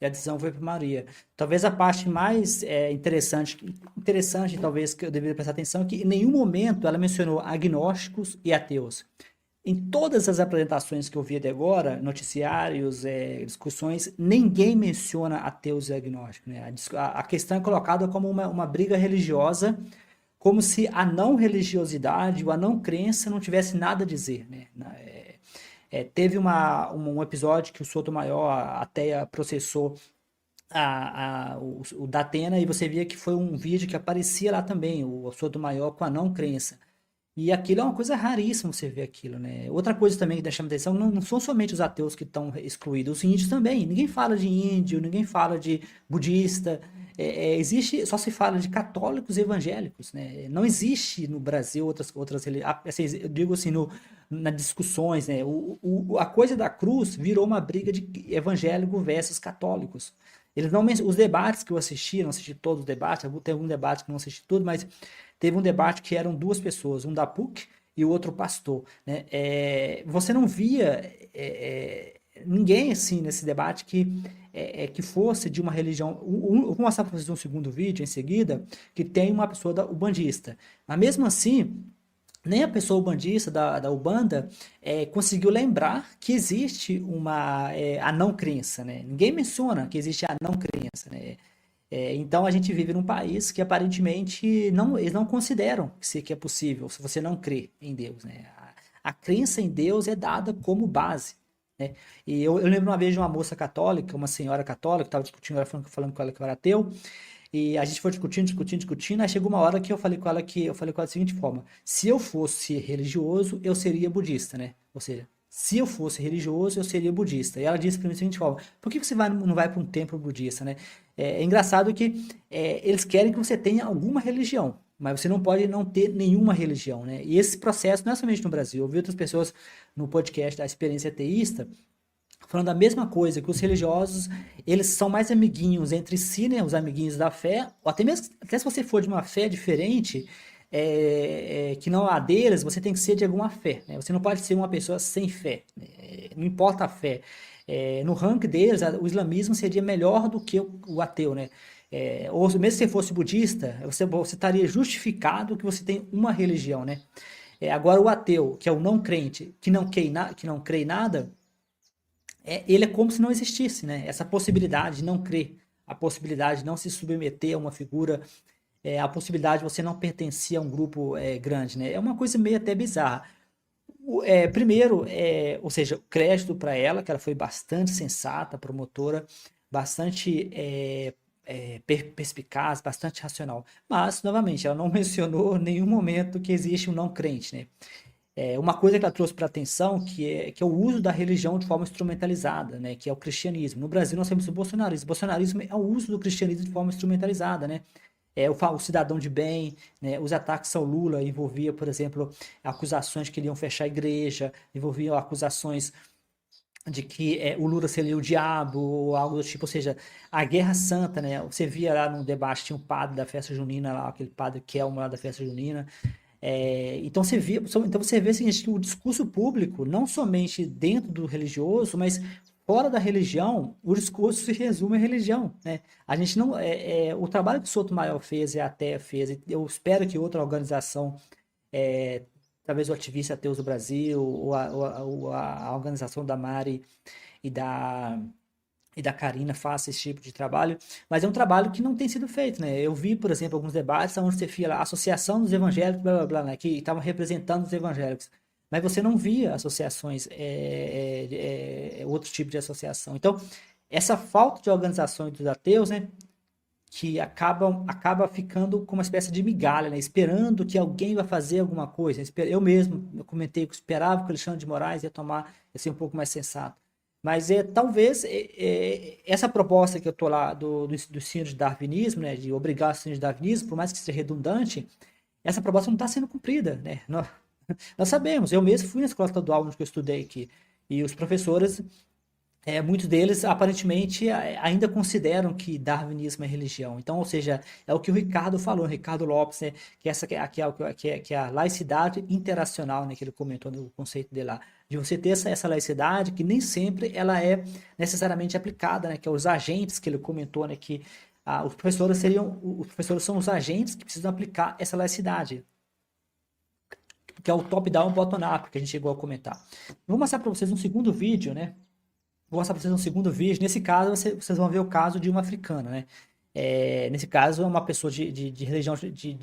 E a decisão foi por maioria. Talvez a parte mais interessante, talvez, que eu deveria prestar atenção, é que em nenhum momento ela mencionou agnósticos e ateus. Em todas as apresentações que eu vi até agora, noticiários, discussões, ninguém menciona ateus e agnósticos, né? A questão é colocada como uma briga religiosa, como se a não religiosidade ou a não crença não tivesse nada a dizer, né? Teve um episódio que o Sotomayor até processou o Datena, e você via que foi um vídeo que aparecia lá também, o Sotomayor com a não crença. E aquilo é uma coisa raríssima você ver aquilo, né? Outra coisa também que chama atenção, não são somente os ateus que estão excluídos, os índios também. Ninguém fala de índio, ninguém fala de budista. Existe, só se fala de católicos e evangélicos, né? Não existe no Brasil outras religiões. Assim, eu digo assim, nas discussões, né? A coisa da cruz virou uma briga de evangélico versus católicos. Eles não, os debates que eu assisti, não assisti todos os debates, tem algum debate que não assisti tudo, mas teve um debate que eram duas pessoas, um da PUC e o outro pastor, né? Você não via ninguém assim nesse debate que fosse de uma religião. Eu vou mostrar para vocês um segundo vídeo em seguida, que tem uma pessoa da ubandista. Mas mesmo assim, nem a pessoa ubandista da Ubanda conseguiu lembrar que existe a não crença, né? Ninguém menciona que existe a não crença, né? Então a gente vive num país que aparentemente eles não consideram que é possível se você não crê em Deus, né? A crença em Deus é dada como base, né? E eu lembro uma vez de uma moça católica, uma senhora católica, que estava discutindo, ela falando com ela que eu era ateu, e a gente foi discutindo, aí chegou uma hora que eu falei com ela da seguinte forma: se eu fosse religioso, eu seria budista, né? Ou seja, se eu fosse religioso, eu seria budista. E ela disse para mim da seguinte forma: por que você não vai para um templo budista, né? É engraçado que eles querem que você tenha alguma religião, mas você não pode não ter nenhuma religião, né? E esse processo não é somente no Brasil. Eu vi outras pessoas no podcast da Experiência Ateísta falando a mesma coisa, que os religiosos, eles são mais amiguinhos entre si, né? Os amiguinhos da fé, ou até se você for de uma fé diferente, que não a deles, você tem que ser de alguma fé, né? Você não pode ser uma pessoa sem fé, né? Não importa a fé. No ranking deles, o islamismo seria melhor do que o ateu, né? Ou mesmo se você fosse budista, você estaria justificado que você tem uma religião, né? Agora o ateu, que é o não crente, que não crê em nada, ele é como se não existisse, né? Essa possibilidade de não crer, a possibilidade de não se submeter a uma figura, a possibilidade de você não pertencer a um grupo grande, né? É uma coisa meio até bizarra. Primeiro, ou seja, crédito para ela, que ela foi bastante sensata, promotora, bastante perspicaz, bastante racional. Mas, novamente, ela não mencionou em nenhum momento que existe um não crente, né? Uma coisa que ela trouxe para atenção que é o uso da religião de forma instrumentalizada, né? Que é o cristianismo. No Brasil nós temos o bolsonarismo. O bolsonarismo é o uso do cristianismo de forma instrumentalizada, né? o cidadão de bem, né? Os ataques ao Lula envolviam, por exemplo, acusações que iriam fechar a igreja, envolviam acusações de que o Lula seria o diabo, ou algo do tipo, ou seja, a Guerra Santa, né? Você via lá no debate, tinha um padre da festa junina lá, aquele padre Kelmo lá da festa junina. Então você vê assim, que o discurso público, não somente dentro do religioso, mas fora da religião, o discurso se resume à religião, né? A gente não, o trabalho que o Sotomayor fez e a ATEA fez, e eu espero que outra organização, talvez o Ativista Ateus do Brasil, ou a organização da Mari e da Karina faça esse tipo de trabalho, mas é um trabalho que não tem sido feito, né? Eu vi, por exemplo, alguns debates onde você via lá a Associação dos Evangélicos, blá, blá, blá, né? Que estavam representando os evangélicos, mas você não via associações, outro tipo de associação. Então, essa falta de organizações dos ateus, né? Que acaba ficando com uma espécie de migalha, né? Esperando que alguém vai fazer alguma coisa. Eu mesmo, eu comentei que eu esperava que o Alexandre de Moraes ia ser um pouco mais sensato. Mas talvez essa proposta que eu estou lá do ensino de darwinismo, né, de obrigar o ensino de darwinismo, por mais que seja redundante, essa proposta não está sendo cumprida, né? Nós sabemos, eu mesmo fui na escola estadual onde eu estudei aqui, e os professores, muitos deles aparentemente ainda consideram que darwinismo é religião. Então, ou seja, é o que o Ricardo falou, o Ricardo Lopes, né, que é a laicidade interacional, né, que ele comentou no conceito dele lá, de você ter essa laicidade que nem sempre ela é necessariamente aplicada, né, que é os agentes que ele comentou, né, que os professores são os agentes que precisam aplicar essa laicidade, que é o top-down, bottom-up, que a gente chegou a comentar. Vou mostrar para vocês um segundo vídeo, né? Vou mostrar para vocês um segundo vídeo. Nesse caso, vocês vão ver o caso de uma africana, né? Nesse caso, é uma pessoa de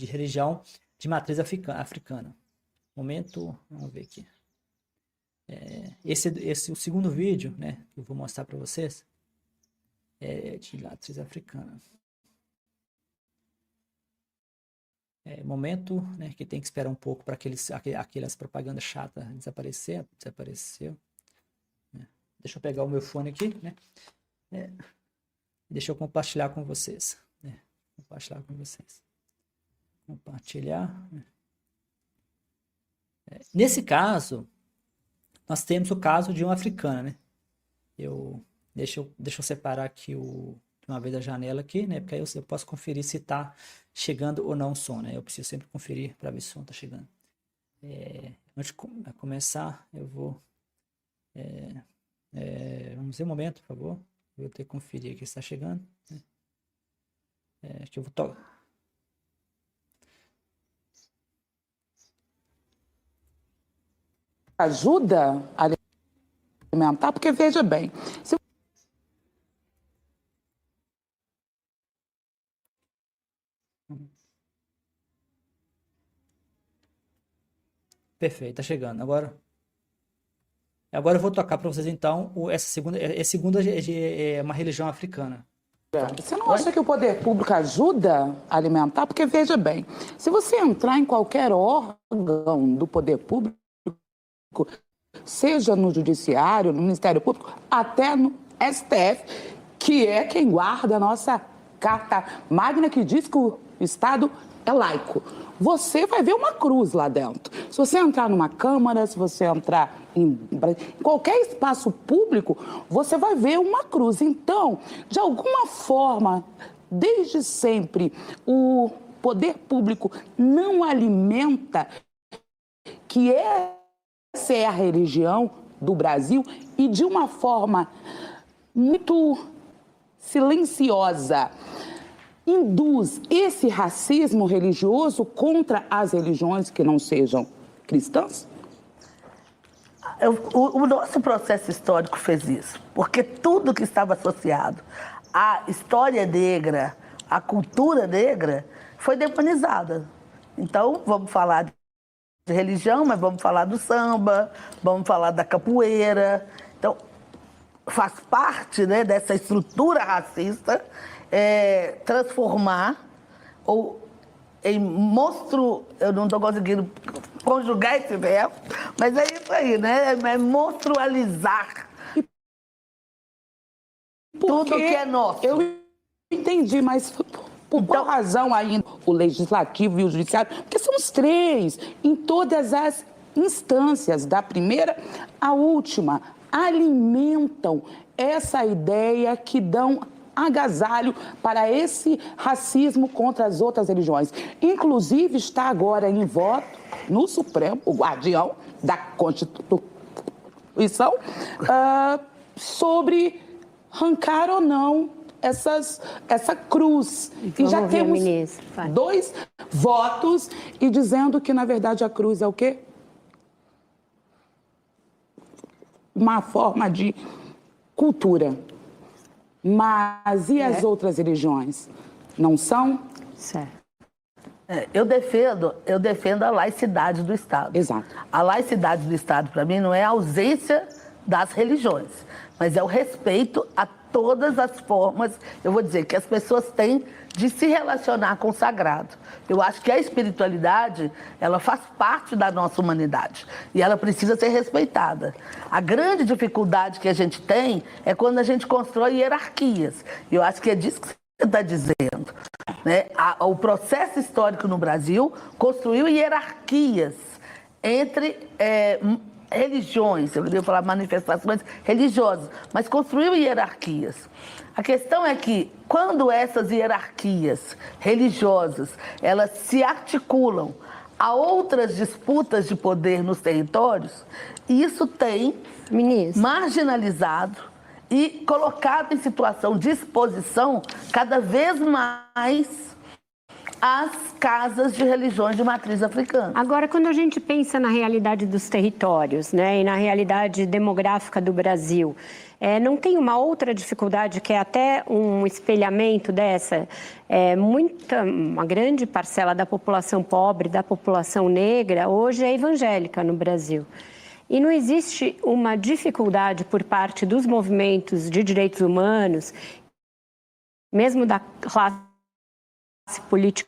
religião de matriz africana. Momento, vamos ver aqui. O segundo vídeo, né? Que eu vou mostrar para vocês de matriz africana. Momento, né? Que tem que esperar um pouco para aquelas propagandas chatas desaparecer. Desapareceu. Deixa eu pegar o meu fone aqui, né? Deixa eu compartilhar com vocês. Compartilhar. Nesse caso, nós temos o caso de uma africana, né? Deixa eu separar aqui de uma vez a janela aqui, né? Porque aí eu posso conferir se está chegando ou não o som, né? Eu preciso sempre conferir para ver se o som está chegando. Antes de começar, eu vou... vamos ver um momento, por favor. Eu vou ter que conferir aqui se está chegando. Que eu vou tocar. Ajuda a alimentar, porque veja bem, se... Perfeito, tá chegando. Agora eu vou tocar para vocês então essa segunda é uma religião africana. Você não acha que o poder público ajuda a alimentar? Porque veja bem, se você entrar em qualquer órgão do poder público, seja no judiciário, no Ministério Público, até no STF, que é quem guarda a nossa Carta Magna, que diz que o Estado é laico, você vai ver uma cruz lá dentro. Se você entrar numa Câmara, se você entrar em qualquer espaço público, você vai ver uma cruz. Então, de alguma forma, desde sempre, o poder público não alimenta que essa é a religião do Brasil e de uma forma muito silenciosa induz esse racismo religioso contra as religiões que não sejam cristãs? O nosso processo histórico fez isso, porque tudo que estava associado à história negra, à cultura negra, foi demonizada. Então, vamos falar de religião, mas vamos falar do samba, vamos falar da capoeira. Então, faz parte, né, dessa estrutura racista transformar ou em monstro, eu não estou conseguindo conjugar esse verbo, mas é isso aí, né? É monstrualizar tudo que é nosso. Eu entendi, mas Por qual razão ainda o legislativo e o judiciário? Porque são os três, em todas as instâncias, da primeira à última, alimentam essa ideia que dão agasalho para esse racismo contra as outras religiões. Inclusive, está agora em voto no Supremo, o guardião da Constituição, sobre arrancar ou não essa cruz. E já temos 2 votos e dizendo que, na verdade, a cruz é o quê? Uma forma de cultura. Mas e as outras religiões? Não são? Certo. Eu defendo a laicidade do Estado. Exato. A laicidade do Estado, para mim, não é a ausência das religiões, mas é o respeito a todas as formas, eu vou dizer, que as pessoas têm de se relacionar com o sagrado. Eu acho que a espiritualidade, ela faz parte da nossa humanidade e ela precisa ser respeitada. A grande dificuldade que a gente tem é quando a gente constrói hierarquias. Eu acho que é disso que você está dizendo, né? O processo histórico no Brasil construiu hierarquias entre religiões, eu queria falar manifestações religiosas, mas construiu hierarquias. A questão é que, quando essas hierarquias religiosas, elas se articulam a outras disputas de poder nos territórios, isso tem marginalizado e colocado em situação de exposição cada vez mais as casas de religiões de matriz africana. Agora, quando a gente pensa na realidade dos territórios, né, e na realidade demográfica do Brasil, não tem uma outra dificuldade que é até um espelhamento dessa? Uma grande parcela da população pobre, da população negra, hoje é evangélica no Brasil. E não existe uma dificuldade por parte dos movimentos de direitos humanos, mesmo da classe política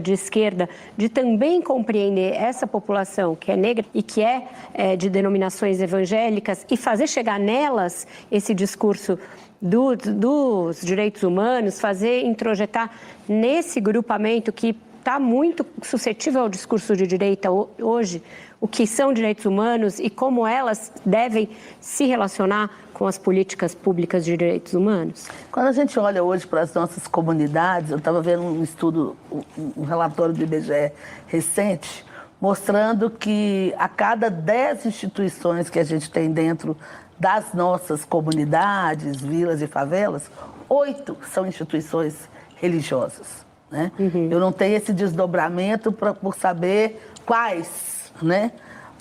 de esquerda, de também compreender essa população que é negra e que é de denominações evangélicas e fazer chegar nelas esse discurso dos direitos humanos, fazer introjetar nesse grupamento que está muito suscetível ao discurso de direita hoje, o que são direitos humanos e como elas devem se relacionar com as políticas públicas de direitos humanos? Quando a gente olha hoje para as nossas comunidades, eu estava vendo um estudo, um relatório do IBGE recente, mostrando que a cada 10 instituições que a gente tem dentro das nossas comunidades, vilas e favelas, 8 são instituições religiosas, né? Eu não tenho esse desdobramento por saber quais, né?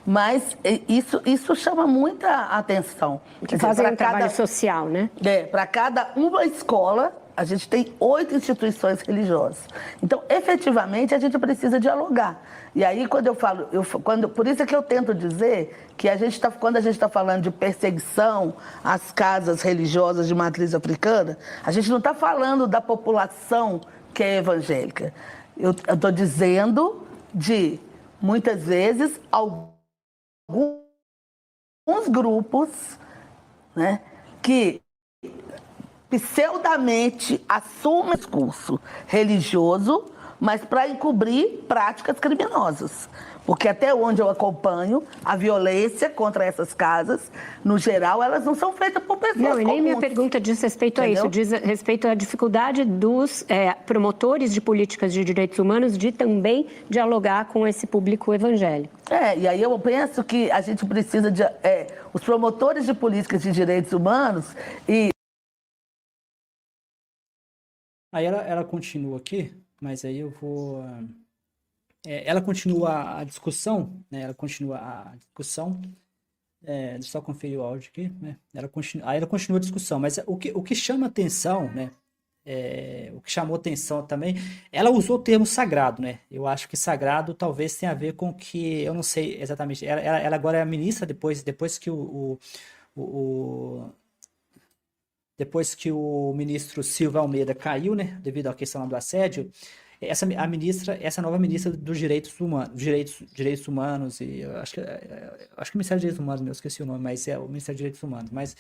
Mas isso chama muita atenção. Que fazem um trabalho social, né? Para cada uma escola, a gente tem 8 instituições religiosas. Então, efetivamente, a gente precisa dialogar. E aí, quando eu falo... por isso é que eu tento dizer que quando a gente está falando de perseguição às casas religiosas de matriz africana, a gente não está falando da população que é evangélica. Eu estou dizendo de, muitas vezes, alguns grupos, né, que pseudamente assumem o discurso religioso, mas para encobrir práticas criminosas. Porque até onde eu acompanho, a violência contra essas casas, no geral, elas não são feitas por pessoas comuns. Não, e nem minha pergunta diz respeito a isso, diz respeito à dificuldade dos promotores de políticas de direitos humanos de também dialogar com esse público evangélico. E aí eu penso que a gente precisa de... os promotores de políticas de direitos humanos e... Aí ela continua aqui, mas aí eu vou... ela continua a discussão, né? Ela continua a discussão. Deixa eu só conferir o áudio aqui, né? Aí ela continua a discussão, mas o que chama atenção, né? O que chamou atenção também, ela usou o termo sagrado, né? Eu acho que sagrado talvez tenha a ver com que, eu não sei exatamente, ela agora é a ministra depois que depois que o ministro Silva Almeida caiu, né, devido à questão do assédio, essa nova ministra dos direitos humanos, e eu acho que o Ministério dos Direitos Humanos, eu esqueci o nome, mas é o Ministério dos Direitos Humanos, mas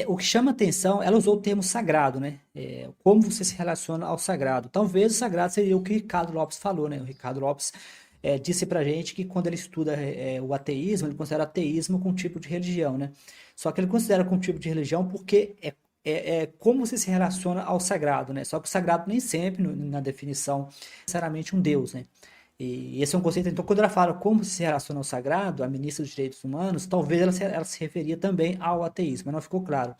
O que chama atenção, ela usou o termo sagrado, né? Como você se relaciona ao sagrado. Talvez o sagrado seria o que o Ricardo Lopes falou, né? O Ricardo Lopes disse pra gente que quando ele estuda o ateísmo, ele considera ateísmo como um tipo de religião, né? Só que ele considera como um tipo de religião porque é como você se relaciona ao sagrado, né? Só que o sagrado nem sempre, na definição, é necessariamente um Deus, né? E esse é um conceito. Então, quando ela fala como se relaciona ao sagrado, a ministra dos Direitos Humanos, talvez ela se referia também ao ateísmo, mas não ficou claro.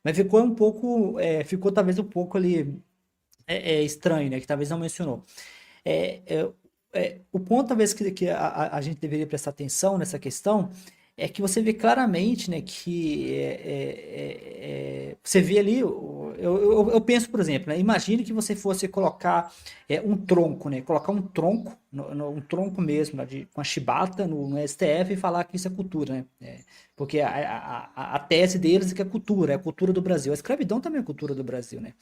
Mas ficou um pouco, ficou talvez um pouco ali estranho, né? Que talvez não mencionou. É, é, o ponto, talvez, que a gente deveria prestar atenção nessa questão é que você vê claramente, né, que você vê ali, eu penso, por exemplo, né, imagine que você fosse colocar um tronco, né, colocar um tronco, um tronco mesmo, né, com a chibata no STF e falar que isso é cultura, né, porque a tese deles é que é a cultura do Brasil. A escravidão também é cultura do Brasil, né.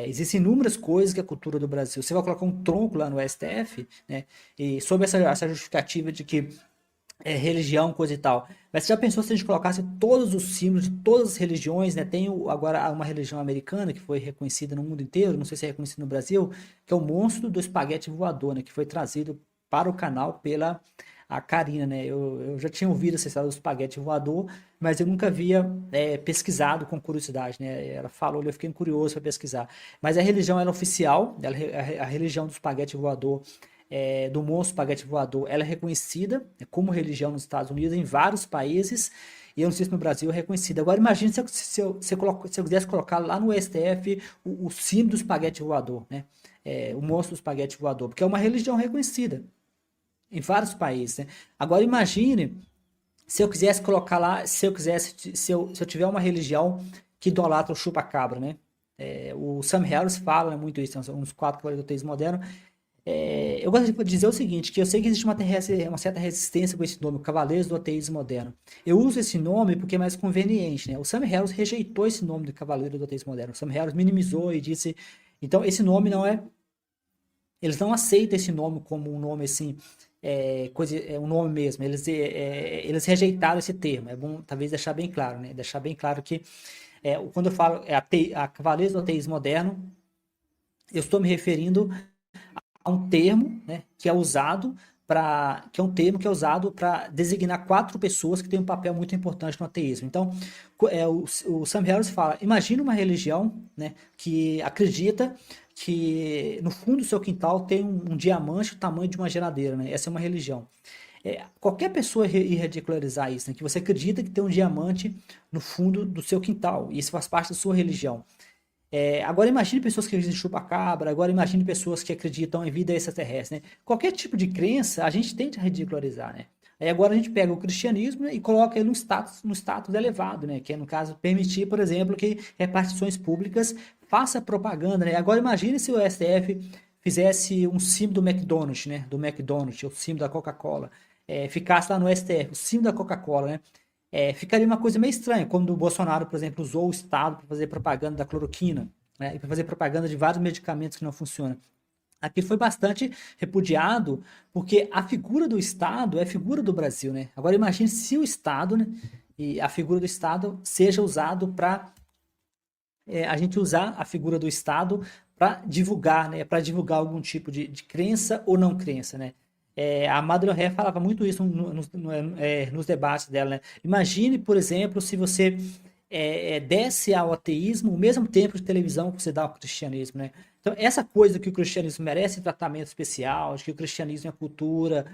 Existem inúmeras coisas que é cultura do Brasil. Você vai colocar um tronco lá no STF, né, e sob essa justificativa de que religião, coisa e tal. Mas você já pensou se a gente colocasse todos os símbolos de todas as religiões, né? Tem agora uma religião americana que foi reconhecida no mundo inteiro, não sei se é reconhecida no Brasil, que é o monstro do espaguete voador, né? Que foi trazido para o canal pela a Karina, né? Eu já tinha ouvido essa história do espaguete voador, mas eu nunca havia pesquisado com curiosidade, né? Ela falou, eu fiquei curioso para pesquisar. Mas a religião era oficial, a religião do espaguete voador, do monstro espaguete voador, ela é reconhecida como religião nos Estados Unidos, em vários países, e eu não sei se no Brasil é reconhecida. Agora imagine se eu quisesse colocar lá no STF o símbolo do espaguete voador, né? O monstro do espaguete voador, porque é uma religião reconhecida em vários países, né? Agora imagine se eu quisesse colocar lá, se eu tiver uma religião que idolatra o chupa-cabra, né? O Sam Harris fala muito isso, são uns 4 cavaleiros do ateísmo moderno. Eu gosto de dizer o seguinte, que eu sei que existe uma certa resistência com esse nome, Cavaleiros do Ateísmo Moderno. Eu uso esse nome porque é mais conveniente, né? O Sam Harris rejeitou esse nome de Cavaleiro do Ateísmo Moderno. O Sam Harris minimizou e disse... Então, esse nome não é... Eles não aceitam esse nome como um nome assim, um nome mesmo. Eles rejeitaram esse termo. É bom, talvez, deixar bem claro, né? Deixar bem claro que, quando eu falo a Cavaleiros do Ateísmo Moderno, eu estou me referindo a um termo, né, que é usado para designar 4 pessoas que têm um papel muito importante no ateísmo. Então, o Sam Harris fala, imagina uma religião, né, que acredita que no fundo do seu quintal tem um diamante do tamanho de uma geladeira, né? Essa é uma religião. Qualquer pessoa ir ridicularizar isso, né, que você acredita que tem um diamante no fundo do seu quintal, e isso faz parte da sua religião. Agora imagine pessoas que acreditam em chupa-cabra, agora imagine pessoas que acreditam em vida extraterrestre, né? Qualquer tipo de crença a gente tenta ridicularizar, né? Aí agora a gente pega o cristianismo, né, e coloca ele no status elevado, né? Que é, no caso, permitir, por exemplo, que repartições públicas façam propaganda, né? Agora imagine se o STF fizesse um símbolo do McDonald's, né? Do McDonald's, o símbolo da Coca-Cola, ficasse lá no STF, o símbolo da Coca-Cola, né? Ficaria uma coisa meio estranha, quando o Bolsonaro, por exemplo, usou o Estado para fazer propaganda da cloroquina, né, e para fazer propaganda de vários medicamentos que não funcionam. Aqui foi bastante repudiado, porque a figura do Estado é a figura do Brasil, né? Agora imagine se o Estado, né, e a figura do Estado seja usado para a gente usar a figura do Estado para divulgar, né, para divulgar algum tipo de crença ou não crença, né? A Madre Ré falava muito isso nos debates dela, né? Imagine, por exemplo, se você desse ao ateísmo o mesmo tempo de televisão que você dá ao cristianismo, né? Então, essa coisa que o cristianismo merece tratamento especial, de que o cristianismo é cultura,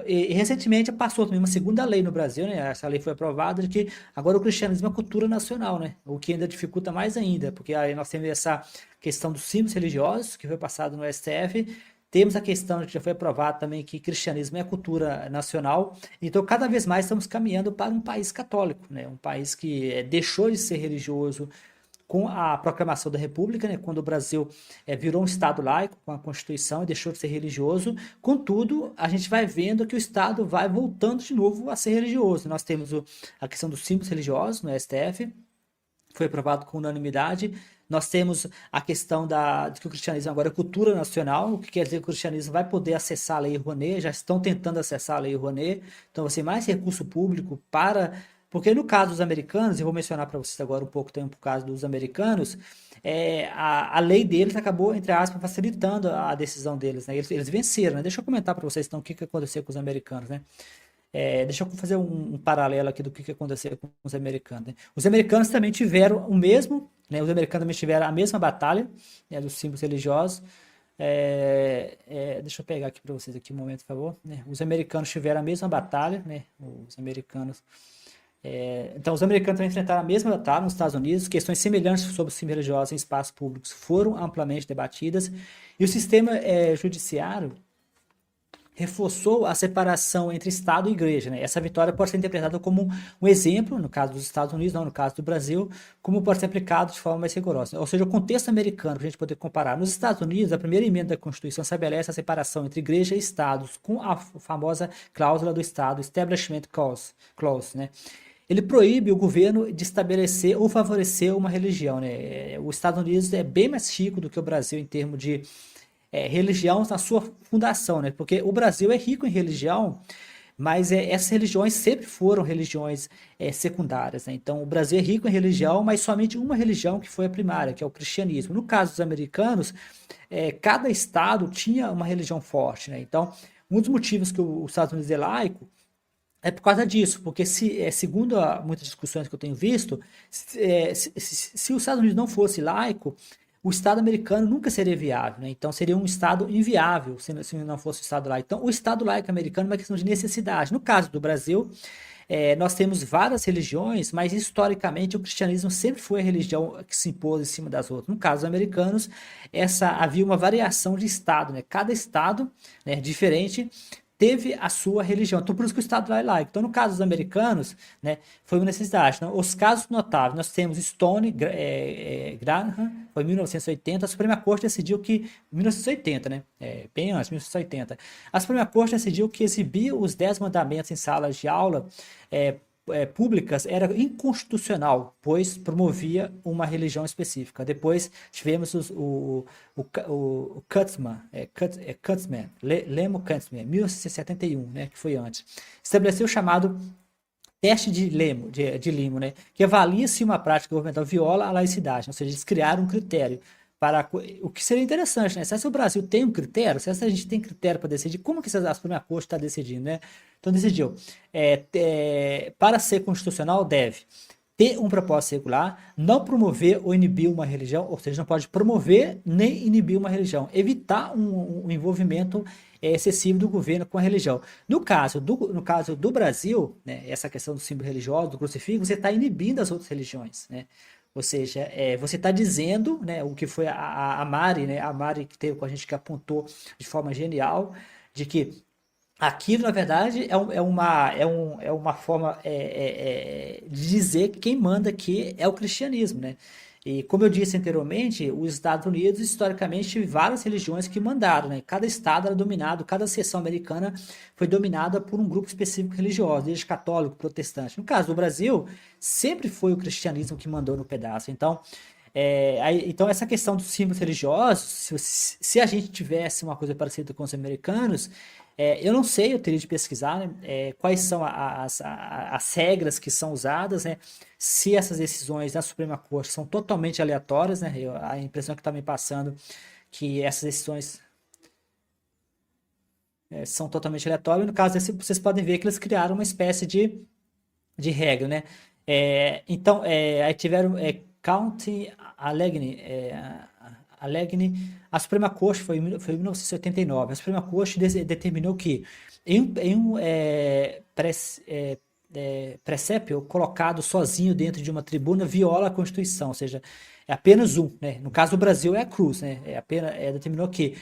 e recentemente passou também uma segunda lei no Brasil, né? Essa lei foi aprovada, de que agora o cristianismo é cultura nacional, né? O que ainda dificulta mais ainda, porque aí nós temos essa questão dos símbolos religiosos, que foi passado no STF. Temos a questão que já foi aprovado também que cristianismo é cultura nacional. Então, cada vez mais estamos caminhando para um país católico, né? Um país que deixou de ser religioso com a proclamação da República, né? Quando o Brasil virou um Estado laico com a Constituição e deixou de ser religioso. Contudo, a gente vai vendo que o Estado vai voltando de novo a ser religioso. Nós temos a questão dos símbolos religiosos no STF, foi aprovado com unanimidade. Nós temos a questão de que o cristianismo agora é cultura nacional, o que quer dizer que o cristianismo vai poder acessar a Lei Rouanet, já estão tentando acessar a Lei Rouanet, então vai ser mais recurso público para Porque no caso dos americanos, eu vou mencionar para vocês agora um pouco também por caso dos americanos, a lei deles acabou, entre aspas, facilitando a decisão deles, né? Eles venceram, né? Deixa eu comentar para vocês então o que aconteceu com os americanos, né? Deixa eu fazer um paralelo aqui do que aconteceu com os americanos, né? Os americanos também tiveram o mesmo, né? Os americanos também tiveram a mesma batalha, né, dos símbolos religiosos. Deixa eu pegar aqui para vocês aqui um momento, por favor, né? Os americanos tiveram a mesma batalha, né? Os americanos então, os americanos também enfrentaram a mesma batalha nos Estados Unidos. Questões semelhantes sobre os símbolos religiosos em espaços públicos foram amplamente debatidas. E o sistema judiciário reforçou a separação entre Estado e Igreja, né? Essa vitória pode ser interpretada como um exemplo, no caso dos Estados Unidos, não no caso do Brasil, como pode ser aplicado de forma mais rigorosa. Ou seja, o contexto americano, para a gente poder comparar. Nos Estados Unidos, a primeira emenda da Constituição estabelece a separação entre Igreja e Estados, com a famosa cláusula do Estado, Establishment Clause, né? Ele proíbe o governo de estabelecer ou favorecer uma religião, né? Os Estados Unidos é bem mais rico do que o Brasil em termos de religião na sua fundação, né? Porque o Brasil é rico em religião, mas essas religiões sempre foram religiões secundárias, né? Então, o Brasil é rico em religião, mas somente uma religião que foi a primária, que é o cristianismo. No caso dos americanos, cada estado tinha uma religião forte, né? Então, um dos motivos que os Estados Unidos é laico é por causa disso, porque segundo muitas discussões que eu tenho visto, se os Estados Unidos não fosse laico, o Estado americano nunca seria viável, né? Então seria um Estado inviável se não fosse o Estado laico. Então o Estado laico americano é uma questão de necessidade. No caso do Brasil, nós temos várias religiões, mas historicamente o cristianismo sempre foi a religião que se impôs em cima das outras. No caso dos americanos, havia uma variação de Estado, né? Cada Estado, né, diferente teve a sua religião. Então, por isso que o Estado lá é laico. Então, no caso dos americanos, né, foi uma necessidade. Então, os casos notáveis, nós temos Stone Graham, foi em 1980, a Suprema Corte decidiu que, 1980, né, bem antes, 1980, a Suprema Corte decidiu que exibir os 10 mandamentos em salas de aula públicas era inconstitucional, pois promovia uma religião específica. Depois tivemos o Kutzman, Lemo Kutzman, 1971, né, que foi antes. Estabeleceu o chamado teste de Limo, né, que avalia se uma prática governamental viola a laicidade, ou seja, eles criaram um critério para o que seria interessante, né? Se o Brasil tem um critério, se a gente tem critério para decidir, como que a Suprema Corte está decidindo, né? Então decidiu, para ser constitucional deve ter um propósito secular, não promover ou inibir uma religião, ou seja, não pode promover nem inibir uma religião, evitar um envolvimento excessivo do governo com a religião. No caso do Brasil, né, essa questão do símbolo religioso, do crucifixo, você está inibindo as outras religiões, né? Ou seja, você está dizendo, né, o que foi a Mari, né, a Mari que teve com a gente, que apontou de forma genial, de que aquilo, na verdade, é uma forma de dizer que quem manda aqui é o cristianismo, né? E como eu disse anteriormente, os Estados Unidos, historicamente, teve várias religiões que mandaram, né? Cada estado era dominado, cada seção americana foi dominada por um grupo específico religioso, desde católico, protestante. No caso do Brasil, sempre foi o cristianismo que mandou no pedaço. Então, então essa questão dos símbolos religiosos, se a gente tivesse uma coisa parecida com os americanos, eu não sei, eu teria de pesquisar, né, quais são as regras que são usadas, né, se essas decisões da Suprema Corte são totalmente aleatórias, né, a impressão que está me passando que essas decisões são totalmente aleatórias. No caso, vocês podem ver que eles criaram uma espécie de regra, né. Então, aí tiveram County Allegheny, a Suprema Corte foi em 1989. A Suprema Corte determinou que em um precépio colocado sozinho dentro de uma tribuna viola a Constituição, ou seja, é apenas um, né? No caso do Brasil é a cruz, né? Determinou que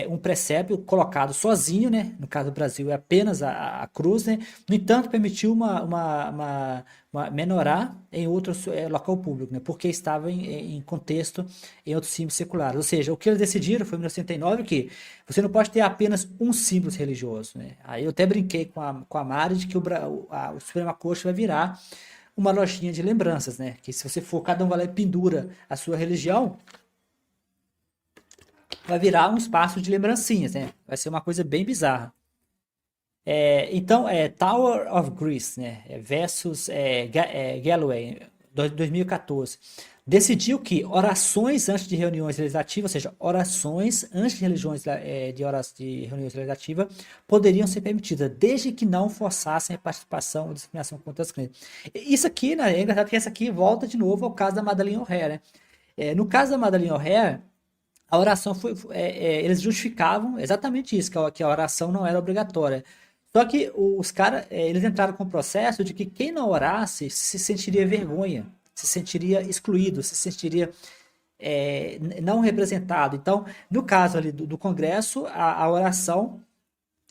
um presépio colocado sozinho, né? No caso do Brasil é apenas a cruz, né? No entanto, permitiu uma menorá em outro local público, né? Porque estava em contexto em outros símbolos seculares. Ou seja, o que eles decidiram foi em 1989 que você não pode ter apenas um símbolo religioso, né? Aí eu até brinquei com a Mari de que o Suprema Corte vai virar uma lojinha de lembranças, né? Que se você for, cada um vai lá e pendura a sua religião, vai virar um espaço de lembrancinhas, né? Vai ser uma coisa bem bizarra. Então, Tower of Greece, né, versus Galloway, 2014, decidiu que orações antes de reuniões legislativas, ou seja, orações antes de, de reuniões legislativas, poderiam ser permitidas, desde que não forçassem a participação ou discriminação contra as crentes. Isso aqui, né, é engraçado que essa aqui volta de novo ao caso da Madeleine O'Hare, né? No caso da Madeleine O'Hare, a oração eles justificavam exatamente isso, que a oração não era obrigatória. Só que os caras, eles entraram com o processo de que quem não orasse se sentiria vergonha, se sentiria excluído, se sentiria não representado. Então, no caso ali do Congresso, a oração,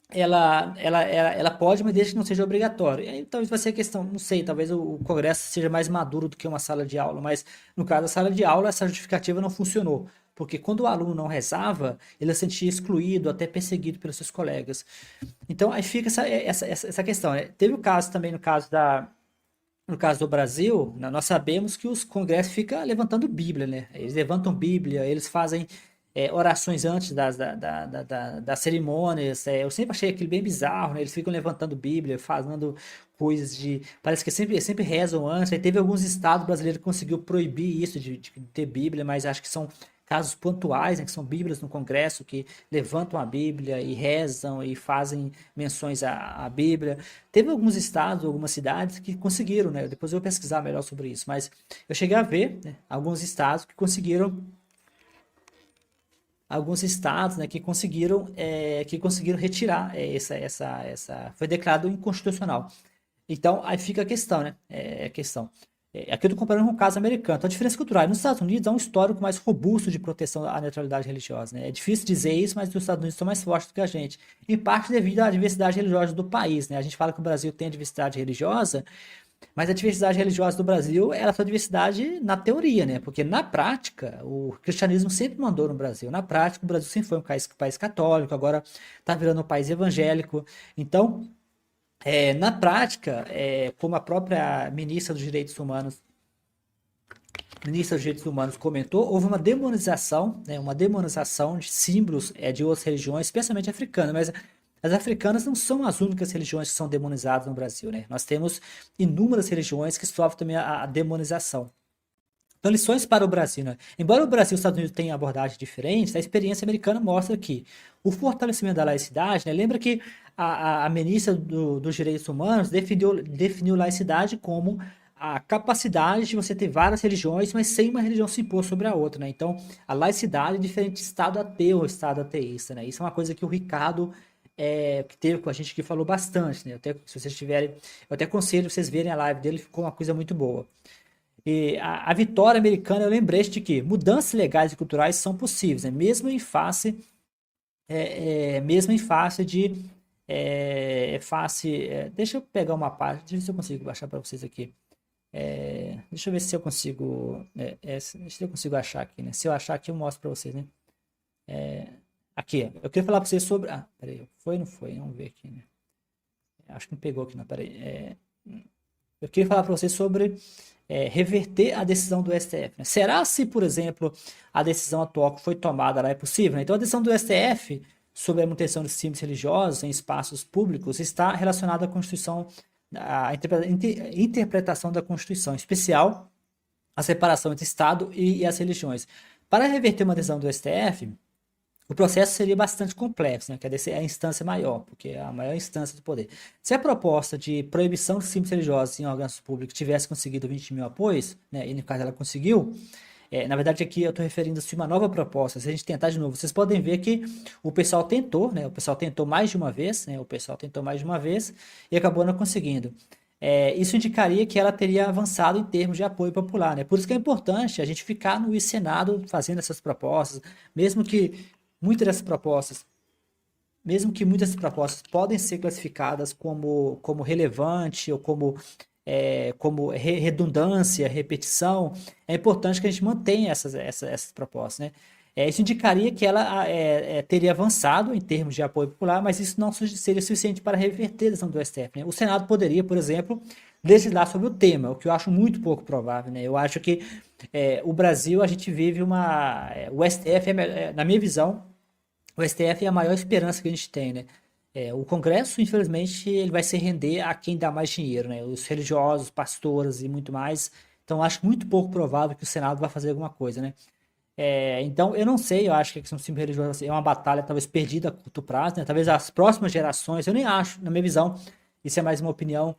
ela pode, mas desde que não seja obrigatório. E aí, talvez vai ser questão, não sei, talvez o Congresso seja mais maduro do que uma sala de aula, mas no caso da sala de aula, essa justificativa não funcionou. Porque quando o aluno não rezava, ele se sentia excluído, até perseguido pelos seus colegas. Então, aí fica essa questão, né? Teve o caso também, no caso do Brasil, nós sabemos que os congressos ficam levantando Bíblia, né? Eles levantam Bíblia, eles fazem orações antes das cerimônias. Eu sempre achei aquilo bem bizarro, né? Eles ficam levantando Bíblia, fazendo coisas de... Parece que sempre rezam antes. Aí teve alguns estados brasileiros que conseguiu proibir isso de ter Bíblia, mas acho que são casos pontuais, né, que são bíblias no Congresso, que levantam a Bíblia e rezam e fazem menções à Bíblia. Teve alguns estados, algumas cidades que conseguiram, né? Depois eu vou pesquisar melhor sobre isso, mas eu cheguei a ver, né, alguns estados, né, que conseguiram retirar foi declarado inconstitucional. Então, aí fica a questão, né? Aqui eu estou comparando com o caso americano. Então, a diferença cultural. Nos Estados Unidos há um histórico mais robusto de proteção à neutralidade religiosa, né? É difícil dizer isso, mas os Estados Unidos são mais fortes do que a gente. Em parte devido à diversidade religiosa do país, né? A gente fala que o Brasil tem a diversidade religiosa, mas a diversidade religiosa do Brasil é a sua diversidade na teoria, né? Porque na prática, o cristianismo sempre mandou no Brasil. Na prática, o Brasil sempre foi um país católico, agora está virando um país evangélico. Então, na prática, como a própria ministra dos Direitos Humanos comentou, houve uma demonização, né, de símbolos de outras religiões, especialmente africanas, mas as africanas não são as únicas religiões que são demonizadas no Brasil, né? Nós temos inúmeras religiões que sofrem também a demonização. Então, lições para o Brasil, né? Embora o Brasil e os Estados Unidos tenham abordagens diferentes, a experiência americana mostra que o fortalecimento da laicidade, né? Lembra que a ministra dos Direitos Humanos definiu laicidade como a capacidade de você ter várias religiões, mas sem uma religião se impor sobre a outra, né? Então, a laicidade é diferente de Estado ateu ou Estado ateísta, né? Isso é uma coisa que o Ricardo, que teve com a gente, que falou bastante, né? Se vocês tiverem, eu até aconselho vocês verem a live dele, ficou uma coisa muito boa. E a vitória americana, eu lembrei de que mudanças legais e culturais são possíveis, né? Mesmo em face de... deixa eu pegar uma parte, deixa eu ver se eu consigo baixar para vocês aqui. Deixa eu ver se eu consigo... deixa eu ver se eu consigo achar aqui, né? Se eu achar aqui, eu mostro para vocês, né? Aqui, eu queria falar para vocês sobre... peraí, foi ou não foi? Vamos ver aqui, né? Acho que não pegou aqui, não, peraí. Eu queria falar para vocês sobre reverter a decisão do STF, né? Será se, por exemplo, a decisão atual que foi tomada lá é possível, né? Então, a decisão do STF sobre a manutenção de símbolos religiosos em espaços públicos está relacionada à Constituição, à interpretação da Constituição, em especial a separação entre Estado e as religiões. Para reverter uma decisão do STF, o processo seria bastante complexo, né? Quer dizer, é a instância maior, porque é a maior instância do poder. Se a proposta de proibição de símbolos religiosos em órgãos públicos tivesse conseguido 20 mil apoios, né? E no caso ela conseguiu, na verdade aqui eu estou referindo-se a uma nova proposta. Se a gente tentar de novo, vocês podem ver que o pessoal tentou, né? O pessoal tentou mais de uma vez, né? E acabou não conseguindo. Isso indicaria que ela teria avançado em termos de apoio popular, né? Por isso que é importante a gente ficar no Senado fazendo essas propostas, mesmo que muitas dessas propostas podem ser classificadas como relevante ou como redundância, repetição, é importante que a gente mantenha essas propostas, né? Isso indicaria que ela teria avançado em termos de apoio popular, mas isso não seria suficiente para reverter a decisão do STF, né? O Senado poderia, por exemplo, legislar sobre o tema, o que eu acho muito pouco provável, né? Eu acho que o Brasil, a gente vive o STF, na minha visão, o STF é a maior esperança que a gente tem, né? O Congresso, infelizmente, ele vai se render a quem dá mais dinheiro, né? Os religiosos, pastores e muito mais. Então, acho muito pouco provável que o Senado vai fazer alguma coisa, né? Então, eu não sei, eu acho que a questão do símbolo religioso é uma batalha talvez perdida a curto prazo, né? Talvez as próximas gerações, eu nem acho, na minha visão, isso é mais uma opinião,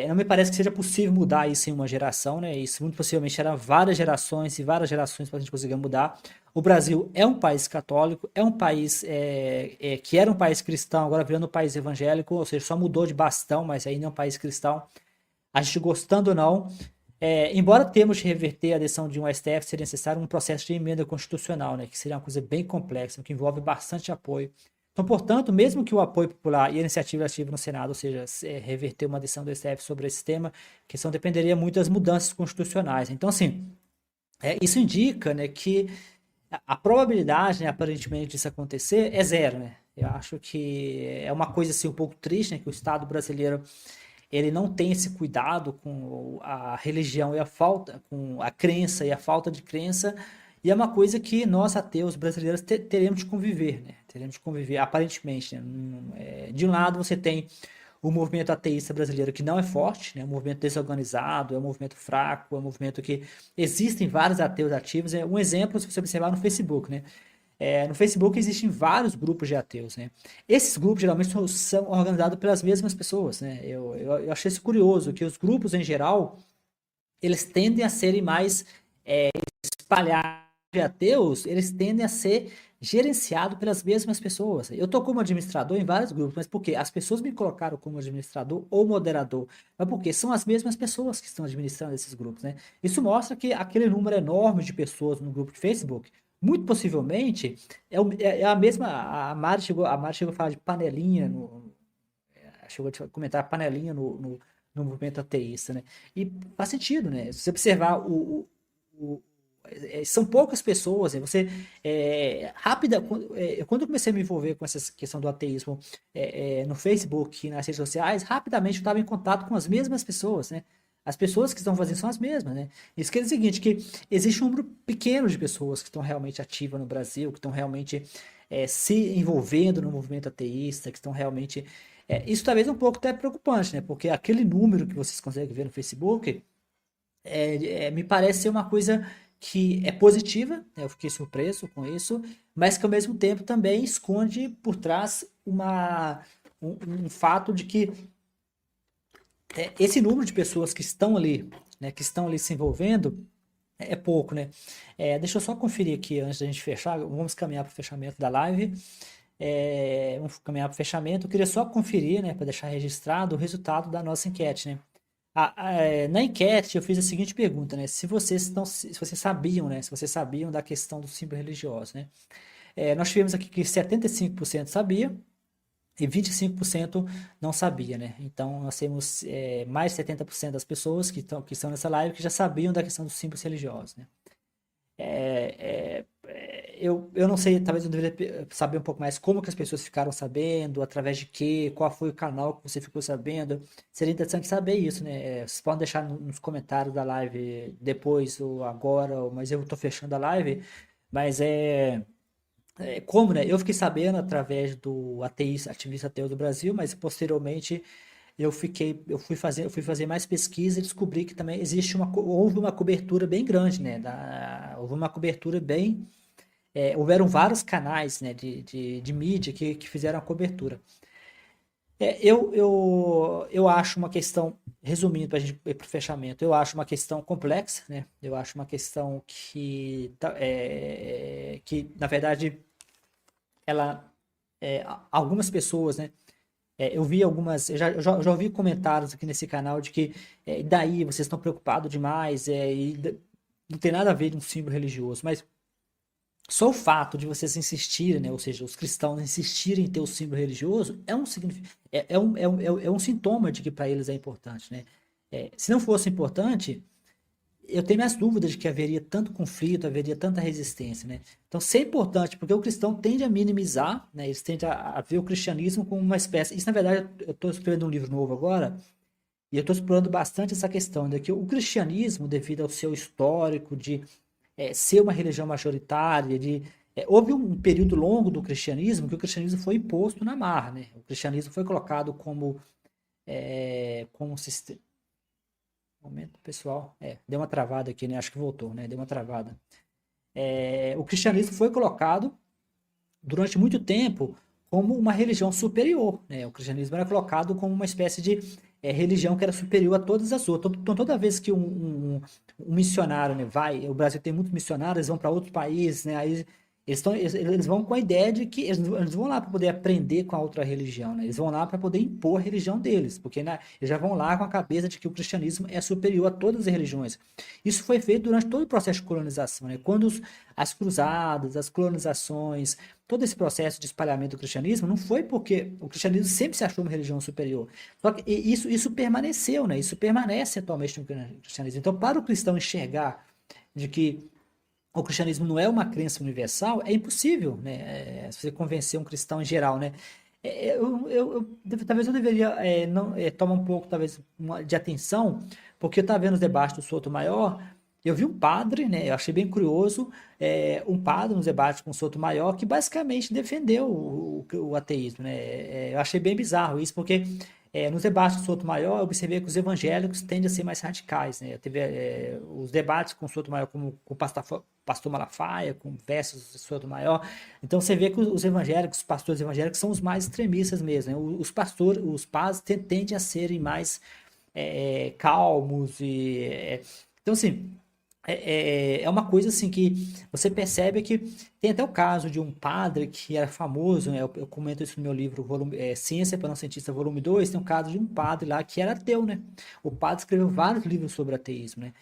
não me parece que seja possível mudar isso em uma geração, né? Isso muito possivelmente será várias gerações e várias gerações para a gente conseguir mudar. O Brasil é um país católico, é um país que era um país cristão, agora virando um país evangélico, ou seja, só mudou de bastão, mas ainda é um país cristão. A gente gostando ou não, embora temos de reverter a decisão de um STF, seria necessário um processo de emenda constitucional, né, que seria uma coisa bem complexa, que envolve bastante apoio. Então, portanto, mesmo que o apoio popular e a iniciativa legislativa no Senado, ou seja, reverter uma decisão do STF sobre esse tema, a questão dependeria muito das mudanças constitucionais. Então, assim, isso indica, né, que a probabilidade, né, aparentemente, disso acontecer é zero, né? Eu acho que é uma coisa assim um pouco triste, né, que o Estado brasileiro ele não tem esse cuidado com a religião e a falta, com a crença e a falta de crença, e é uma coisa que nós ateus brasileiros teremos de conviver, né? Teremos de conviver, aparentemente, né? De um lado você tem o movimento ateísta brasileiro que não é forte, né? Um movimento desorganizado, é um movimento fraco, é um movimento que existem vários ateus ativos. É um exemplo, se você observar no Facebook, né? No Facebook existem vários grupos de ateus, né? Esses grupos geralmente são organizados pelas mesmas pessoas, né? Eu achei isso curioso, que os grupos em geral, eles tendem a serem mais espalhados de ateus, eles tendem a ser gerenciados pelas mesmas pessoas. Eu estou como administrador em vários grupos, mas por quê? As pessoas me colocaram como administrador ou moderador, mas porque são as mesmas pessoas que estão administrando esses grupos, né? Isso mostra que aquele número enorme de pessoas no grupo de Facebook, muito possivelmente, é a mesma. A Mari chegou a falar de panelinha, chegou a comentar panelinha no movimento ateísta, né? E faz sentido, né? Se você observar são poucas pessoas, né? Você rápida quando eu comecei a me envolver com essa questão do ateísmo no Facebook e nas redes sociais, rapidamente eu estava em contato com as mesmas pessoas, né? As pessoas que estão fazendo são as mesmas, né? Isso quer dizer o seguinte, que existe um número pequeno de pessoas que estão realmente ativas no Brasil, que estão realmente se envolvendo no movimento ateísta, que estão realmente... isso talvez é um pouco até preocupante, né? Porque aquele número que vocês conseguem ver no Facebook me parece ser uma coisa que é positiva, né? Eu fiquei surpreso com isso, mas que ao mesmo tempo também esconde por trás um fato de que esse número de pessoas que estão ali, né, que estão ali se envolvendo, é pouco, né? Deixa eu só conferir aqui antes da gente fechar. Vamos caminhar para o fechamento da live. Vamos caminhar para o fechamento. Eu queria só conferir, né, para deixar registrado o resultado da nossa enquete, né? Na enquete eu fiz a seguinte pergunta, né? Se vocês sabiam, né? Se vocês sabiam da questão do símbolo religioso, né? Nós tivemos aqui que 75% sabia e 25% não sabia, né? Então, nós temos mais de 70% das pessoas que estão nessa live que já sabiam da questão dos símbolos religiosos, né? Eu não sei, talvez eu deveria saber um pouco mais como que as pessoas ficaram sabendo, através de quê, qual foi o canal que você ficou sabendo. Seria interessante saber isso, né? Vocês podem deixar nos comentários da live depois ou agora, mas eu estou fechando a live, mas como, né? Eu fiquei sabendo através do ativista ateu do Brasil, mas posteriormente eu fui fazer mais pesquisa e descobri que também houve uma cobertura bem grande, né? Houve uma cobertura bem, houveram vários canais, né, de mídia que fizeram a cobertura. Eu acho uma questão, resumindo para a gente ir para o fechamento, eu acho uma questão complexa, né? Eu acho uma questão que na verdade, algumas pessoas, né? Eu vi algumas, eu já ouvi comentários aqui nesse canal de que daí vocês estão preocupados demais, não tem nada a ver com um símbolo religioso, mas só o fato de vocês insistirem, né, ou seja, os cristãos insistirem em ter o símbolo religioso é um sintoma de que para eles é importante, né? Se não fosse importante, eu tenho minhas dúvidas de que haveria tanto conflito, haveria tanta resistência, né? Então, isso é importante, porque o cristão tende a minimizar, né? Eles tendem a ver o cristianismo como uma espécie... Isso, na verdade, eu estou escrevendo um livro novo agora, e eu estou explorando bastante essa questão, de que o cristianismo, devido ao seu histórico de ser uma religião majoritária, de houve um período longo do cristianismo que o cristianismo foi imposto na marra, né? O cristianismo foi colocado como sistema. Momento, pessoal. Deu uma travada aqui, né? Acho que voltou, né? Deu uma travada. O cristianismo foi colocado durante muito tempo como uma religião superior, né? O cristianismo era colocado como uma espécie de religião que era superior a todas as outras. Então, toda vez que um missionário, né, o Brasil tem muitos missionários, eles vão para outros países, né? Aí eles vão com a ideia de que eles vão lá para poder aprender com a outra religião, né? Eles vão lá para poder impor a religião deles, porque, né, eles já vão lá com a cabeça de que o cristianismo é superior a todas as religiões. Isso foi feito durante todo o processo de colonização, né? Quando as cruzadas, as colonizações, todo esse processo de espalhamento do cristianismo, não foi porque o cristianismo sempre se achou uma religião superior. Só que isso permaneceu, né? Isso permanece atualmente no cristianismo. Então, para o cristão enxergar de que o cristianismo não é uma crença universal, é impossível, né? Você convencer um cristão em geral, né? Talvez eu deveria tomar um pouco, talvez, de atenção, porque eu estava vendo os debates do Souto Maior, eu vi um padre, né? Eu achei bem curioso, um padre nos debates com o Souto Maior, que basicamente defendeu o ateísmo, né? Eu achei bem bizarro isso, porque nos debates do Souto Maior, eu observei que os evangélicos tendem a ser mais radicais, né? Teve os debates com o Souto Maior, como com o pastor Malafaia, com versos do Souto Maior. Então você vê que os evangélicos, os pastores evangélicos, são os mais extremistas mesmo, né? Os padres tendem a serem mais calmos então assim. É uma coisa assim que você percebe que tem até o caso de um padre que era famoso, né? Eu comento isso no meu livro Ciência para Não Cientista, volume 2, tem um caso de um padre lá que era ateu, né? O padre escreveu vários livros sobre ateísmo, né?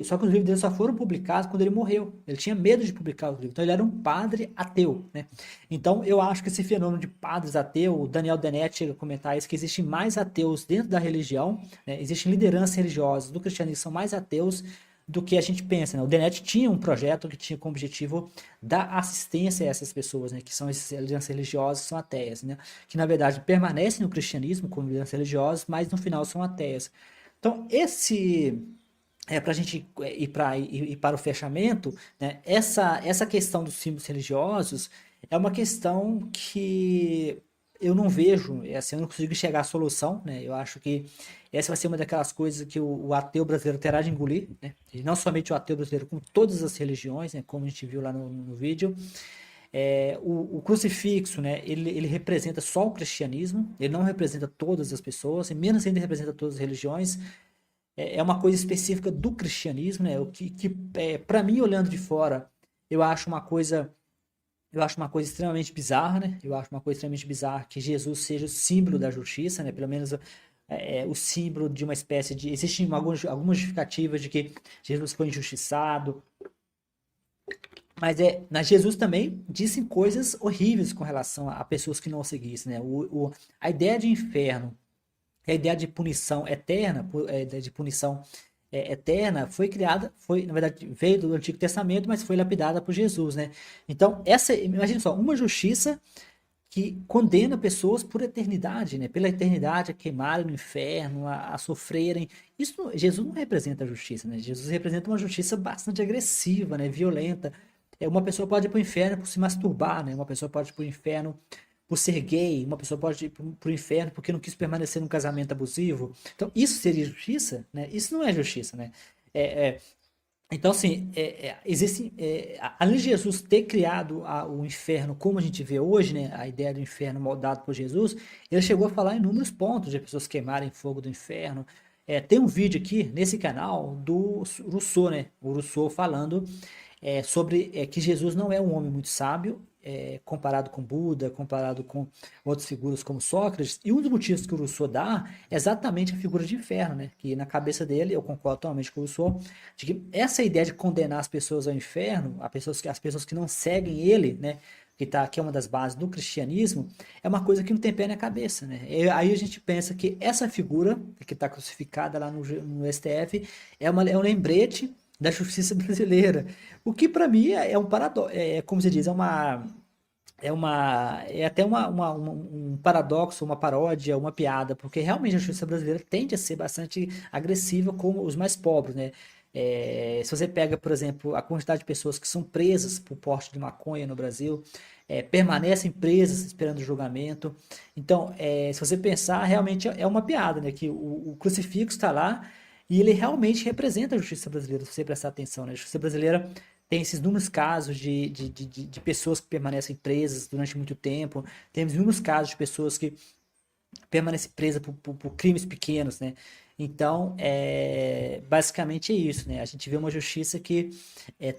Só que os livros dele só foram publicados quando ele morreu. Ele tinha medo de publicar os livros. Então ele era um padre ateu, né? Então eu acho que esse fenômeno de padres ateus, o Daniel Dennett chega a comentar isso, que existem mais ateus dentro da religião, né? Existem lideranças religiosas do cristianismo que são mais ateus do que a gente pensa, né? O Dennett tinha um projeto que tinha como objetivo dar assistência a essas pessoas, né? Que são essas lideranças religiosas que são ateias, né? Que na verdade permanecem no cristianismo como lideranças religiosas, mas no final são ateias. Então, para a gente ir para o fechamento, né, essa questão dos símbolos religiosos é uma questão que eu não vejo, assim, eu não consigo chegar à solução, né? Eu acho que essa vai ser uma daquelas coisas que o ateu brasileiro terá de engolir, né? E não somente o ateu brasileiro, como todas as religiões, né, como a gente viu lá no vídeo. O crucifixo, né, ele representa só o cristianismo, ele não representa todas as pessoas, e menos ainda representa todas as religiões. É uma coisa específica do cristianismo, né? O que para mim, olhando de fora, eu acho uma coisa extremamente bizarra, né? Eu acho uma coisa extremamente bizarra que Jesus seja o símbolo da justiça, né? Pelo menos o símbolo de uma espécie de... Existem algumas justificativas de que Jesus foi injustiçado, mas Jesus também disse coisas horríveis com relação a pessoas que não o seguissem, né? A ideia de inferno, a ideia de punição eterna, de punição eterna, na verdade, veio do Antigo Testamento, mas foi lapidada por Jesus, né? Então, imagine só, uma justiça que condena pessoas por eternidade, né? Pela eternidade a queimarem no inferno, a sofrerem. Jesus não representa a justiça, né? Jesus representa uma justiça bastante agressiva, né? Violenta. Uma pessoa pode ir para o inferno por se masturbar, né? Uma pessoa pode ir para o inferno por ser gay, uma pessoa pode ir para o inferno porque não quis permanecer num casamento abusivo. Então, isso seria justiça, né? Isso não é justiça, né? Então, assim, além de Jesus ter criado o inferno como a gente vê hoje, né? A ideia do inferno moldado por Jesus, ele chegou a falar em inúmeros pontos de pessoas queimarem fogo do inferno. Tem um vídeo aqui nesse canal do Rousseau, né? O Rousseau falando sobre que Jesus não é um homem muito sábio, comparado com Buda, comparado com outras figuras como Sócrates, e um dos motivos que o Rousseau dá é exatamente a figura de inferno, né? Que na cabeça dele, eu concordo totalmente com o Rousseau, de que essa ideia de condenar as pessoas ao inferno, as pessoas que não seguem ele, né? Que é uma das bases do cristianismo, é uma coisa que não tem pé na cabeça, né? Aí a gente pensa que essa figura que está crucificada lá no STF é um lembrete da justiça brasileira, o que para mim é um paradoxo, como se diz, até um paradoxo, uma paródia, uma piada, porque realmente a justiça brasileira tende a ser bastante agressiva com os mais pobres, né? Se você pega, por exemplo, a quantidade de pessoas que são presas por porte de maconha no Brasil, permanecem presas esperando julgamento. Então, se você pensar, realmente é uma piada, né? Que o crucifixo está lá e ele realmente representa a justiça brasileira, se você prestar atenção, né? A justiça brasileira tem esses inúmeros casos de pessoas que permanecem presas durante muito tempo, temos inúmeros casos de pessoas que permanecem presas por crimes pequenos, né? Então, basicamente é isso, né? A gente vê uma justiça que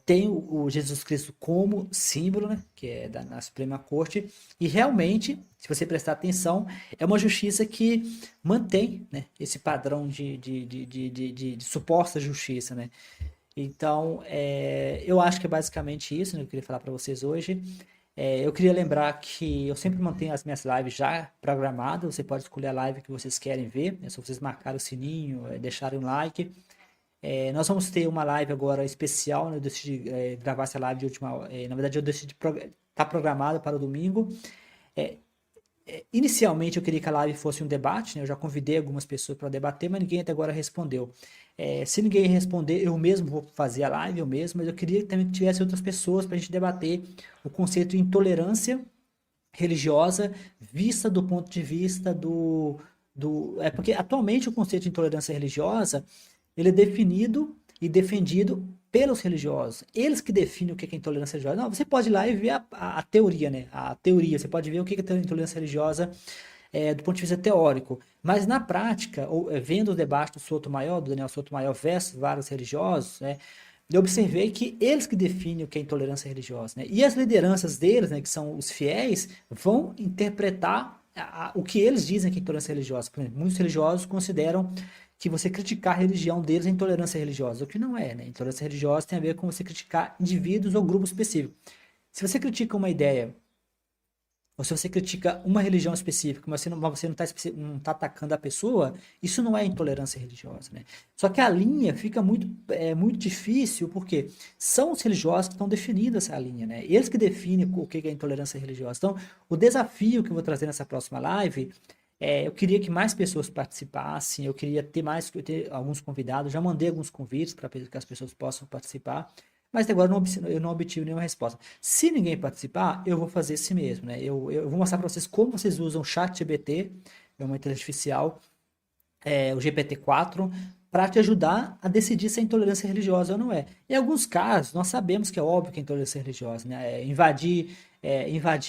tem o Jesus Cristo como símbolo, né? Que é na Suprema Corte, e realmente, se você prestar atenção, é uma justiça que mantém, né, esse padrão de suposta justiça, né? Então, eu acho que é basicamente isso, né, que eu queria falar para vocês hoje. Eu queria lembrar que eu sempre mantenho as minhas lives já programadas. Você pode escolher a live que vocês querem ver. É só vocês marcarem o sininho, deixarem um like. Nós vamos ter uma live agora especial, né? Eu decidi gravar essa live de última. Na verdade, eu decidi tá programada para o domingo. Inicialmente eu queria que a live fosse um debate, né? Eu já convidei algumas pessoas para debater, mas ninguém até agora respondeu. Se ninguém responder, eu mesmo vou fazer a live, eu mesmo, mas eu queria também que tivesse outras pessoas para a gente debater o conceito de intolerância religiosa vista do ponto de vista porque atualmente o conceito de intolerância religiosa ele é definido e defendido pelos religiosos. Eles que definem o que é intolerância religiosa. Não, você pode ir lá e ver a teoria, né? A teoria, você pode ver o que é intolerância religiosa do ponto de vista teórico. Mas na prática, vendo o debate do Sotomayor, do Daniel Sotomayor versus vários religiosos, né? Eu observei que eles que definem o que é intolerância religiosa, né? E as lideranças deles, né, que são os fiéis, vão interpretar o que eles dizem que é intolerância religiosa. Por exemplo, muitos religiosos consideram que você criticar a religião deles é intolerância religiosa, o que não é, né? Intolerância religiosa tem a ver com você criticar indivíduos ou grupos específicos. Se você critica uma ideia, ou se você critica uma religião específica, mas você não tá atacando a pessoa, isso não é intolerância religiosa, né? Só que a linha fica muito difícil, porque são os religiosos que estão definindo essa linha, né? Eles que definem o que é intolerância religiosa. Então, o desafio que eu vou trazer nessa próxima live eu queria que mais pessoas participassem, eu queria ter alguns convidados, já mandei alguns convites para que as pessoas possam participar, mas até agora eu não obtive nenhuma resposta. Se ninguém participar, eu vou fazer assim mesmo, né? Eu vou mostrar para vocês como vocês usam o ChatGPT, é uma inteligência artificial, o GPT-4, para te ajudar a decidir se é intolerância religiosa ou não é. Em alguns casos, nós sabemos que é óbvio que é intolerância religiosa, né? Invadir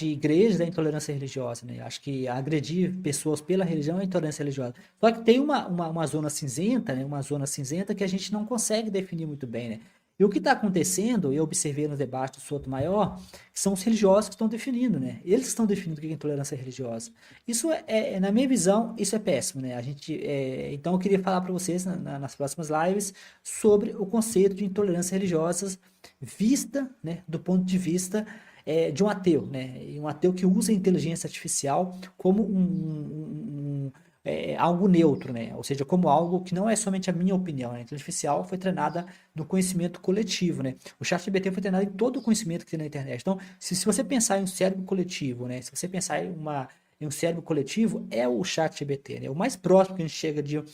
igrejas é intolerância religiosa, né? Acho que agredir pessoas pela religião é intolerância religiosa. Só que tem uma zona cinzenta, né? Uma zona cinzenta que a gente não consegue definir muito bem, né? E o que está acontecendo, eu observei no debate do Sotomayor, são os religiosos que estão definindo, né? Eles estão definindo o que é intolerância religiosa. Isso na minha visão, isso é péssimo, né? Então eu queria falar para vocês nas próximas lives sobre o conceito de intolerância religiosa vista, né, do ponto de vista de um ateu, né? Um ateu que usa a inteligência artificial como algo neutro, né? Ou seja, como algo que não é somente a minha opinião, né? A inteligência artificial foi treinada no conhecimento coletivo, né? O ChatGPT foi treinado em todo o conhecimento que tem na internet. Então, se você pensar em um cérebro coletivo, né? Se você pensar em um cérebro coletivo, é o ChatGPT, né? O mais próximo que a gente chega de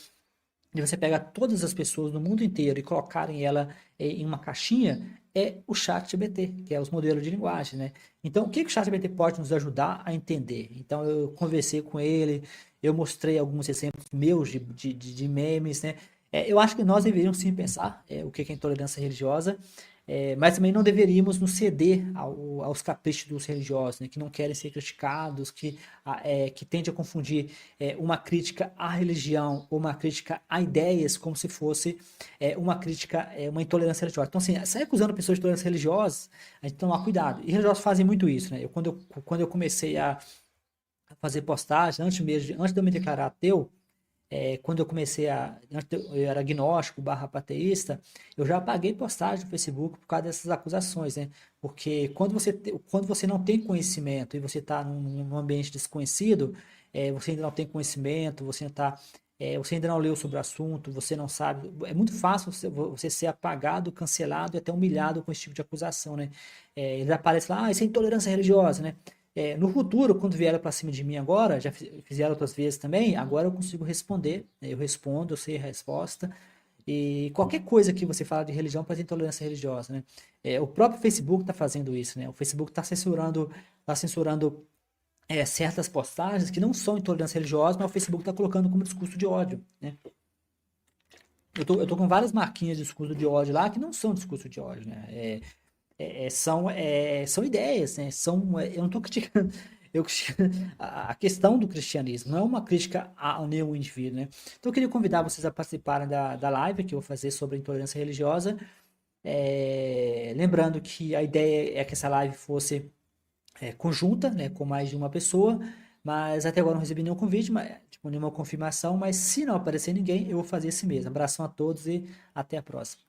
você pegar todas as pessoas do mundo inteiro e colocarem ela em uma caixinha, é o ChatGPT, que é os modelos de linguagem, né? Então, o que o ChatGPT pode nos ajudar a entender? Então, eu conversei com ele, eu mostrei alguns exemplos meus de memes, né? Eu acho que nós deveríamos sim pensar o que é intolerância religiosa, mas também não deveríamos nos ceder aos caprichos dos religiosos, né? Que não querem ser criticados, que tende a confundir uma crítica à religião ou uma crítica a ideias como se fosse uma crítica, uma intolerância religiosa. Então, assim, sair acusando pessoas de intolerância religiosa, a gente tem que tomar cuidado. E religiosos fazem muito isso, né? Quando eu comecei a fazer postagem, antes de eu me declarar ateu, quando eu comecei eu era agnóstico / ateísta, eu já apaguei postagem no Facebook por causa dessas acusações, né? Porque quando você não tem conhecimento e você está num ambiente desconhecido, você ainda não tem conhecimento, você ainda não leu sobre o assunto, você não sabe, é muito fácil você ser apagado, cancelado e até humilhado com esse tipo de acusação, né? Eles aparecem lá, isso é intolerância religiosa, né? No futuro, quando vieram para cima de mim agora, já fizeram outras vezes também, agora eu consigo responder, né? Eu respondo, eu sei a resposta, E qualquer coisa que você fala de religião pode ser intolerância religiosa, né? O próprio Facebook está fazendo isso, né? O Facebook está censurando certas postagens que não são intolerância religiosa, mas o Facebook está colocando como discurso de ódio, né? Eu tô com várias marquinhas de discurso de ódio lá que não são discurso de ódio, né? São ideias, né? Eu não estou criticando. A questão do cristianismo não é uma crítica a nenhum indivíduo, né? Então eu queria convidar vocês a participarem da live que eu vou fazer sobre intolerância religiosa. Lembrando que a ideia é que essa live fosse conjunta, né, com mais de uma pessoa, mas até agora não recebi nenhum convite, nenhuma confirmação, mas se não aparecer ninguém, eu vou fazer esse mesmo. Abração a todos e até a próxima.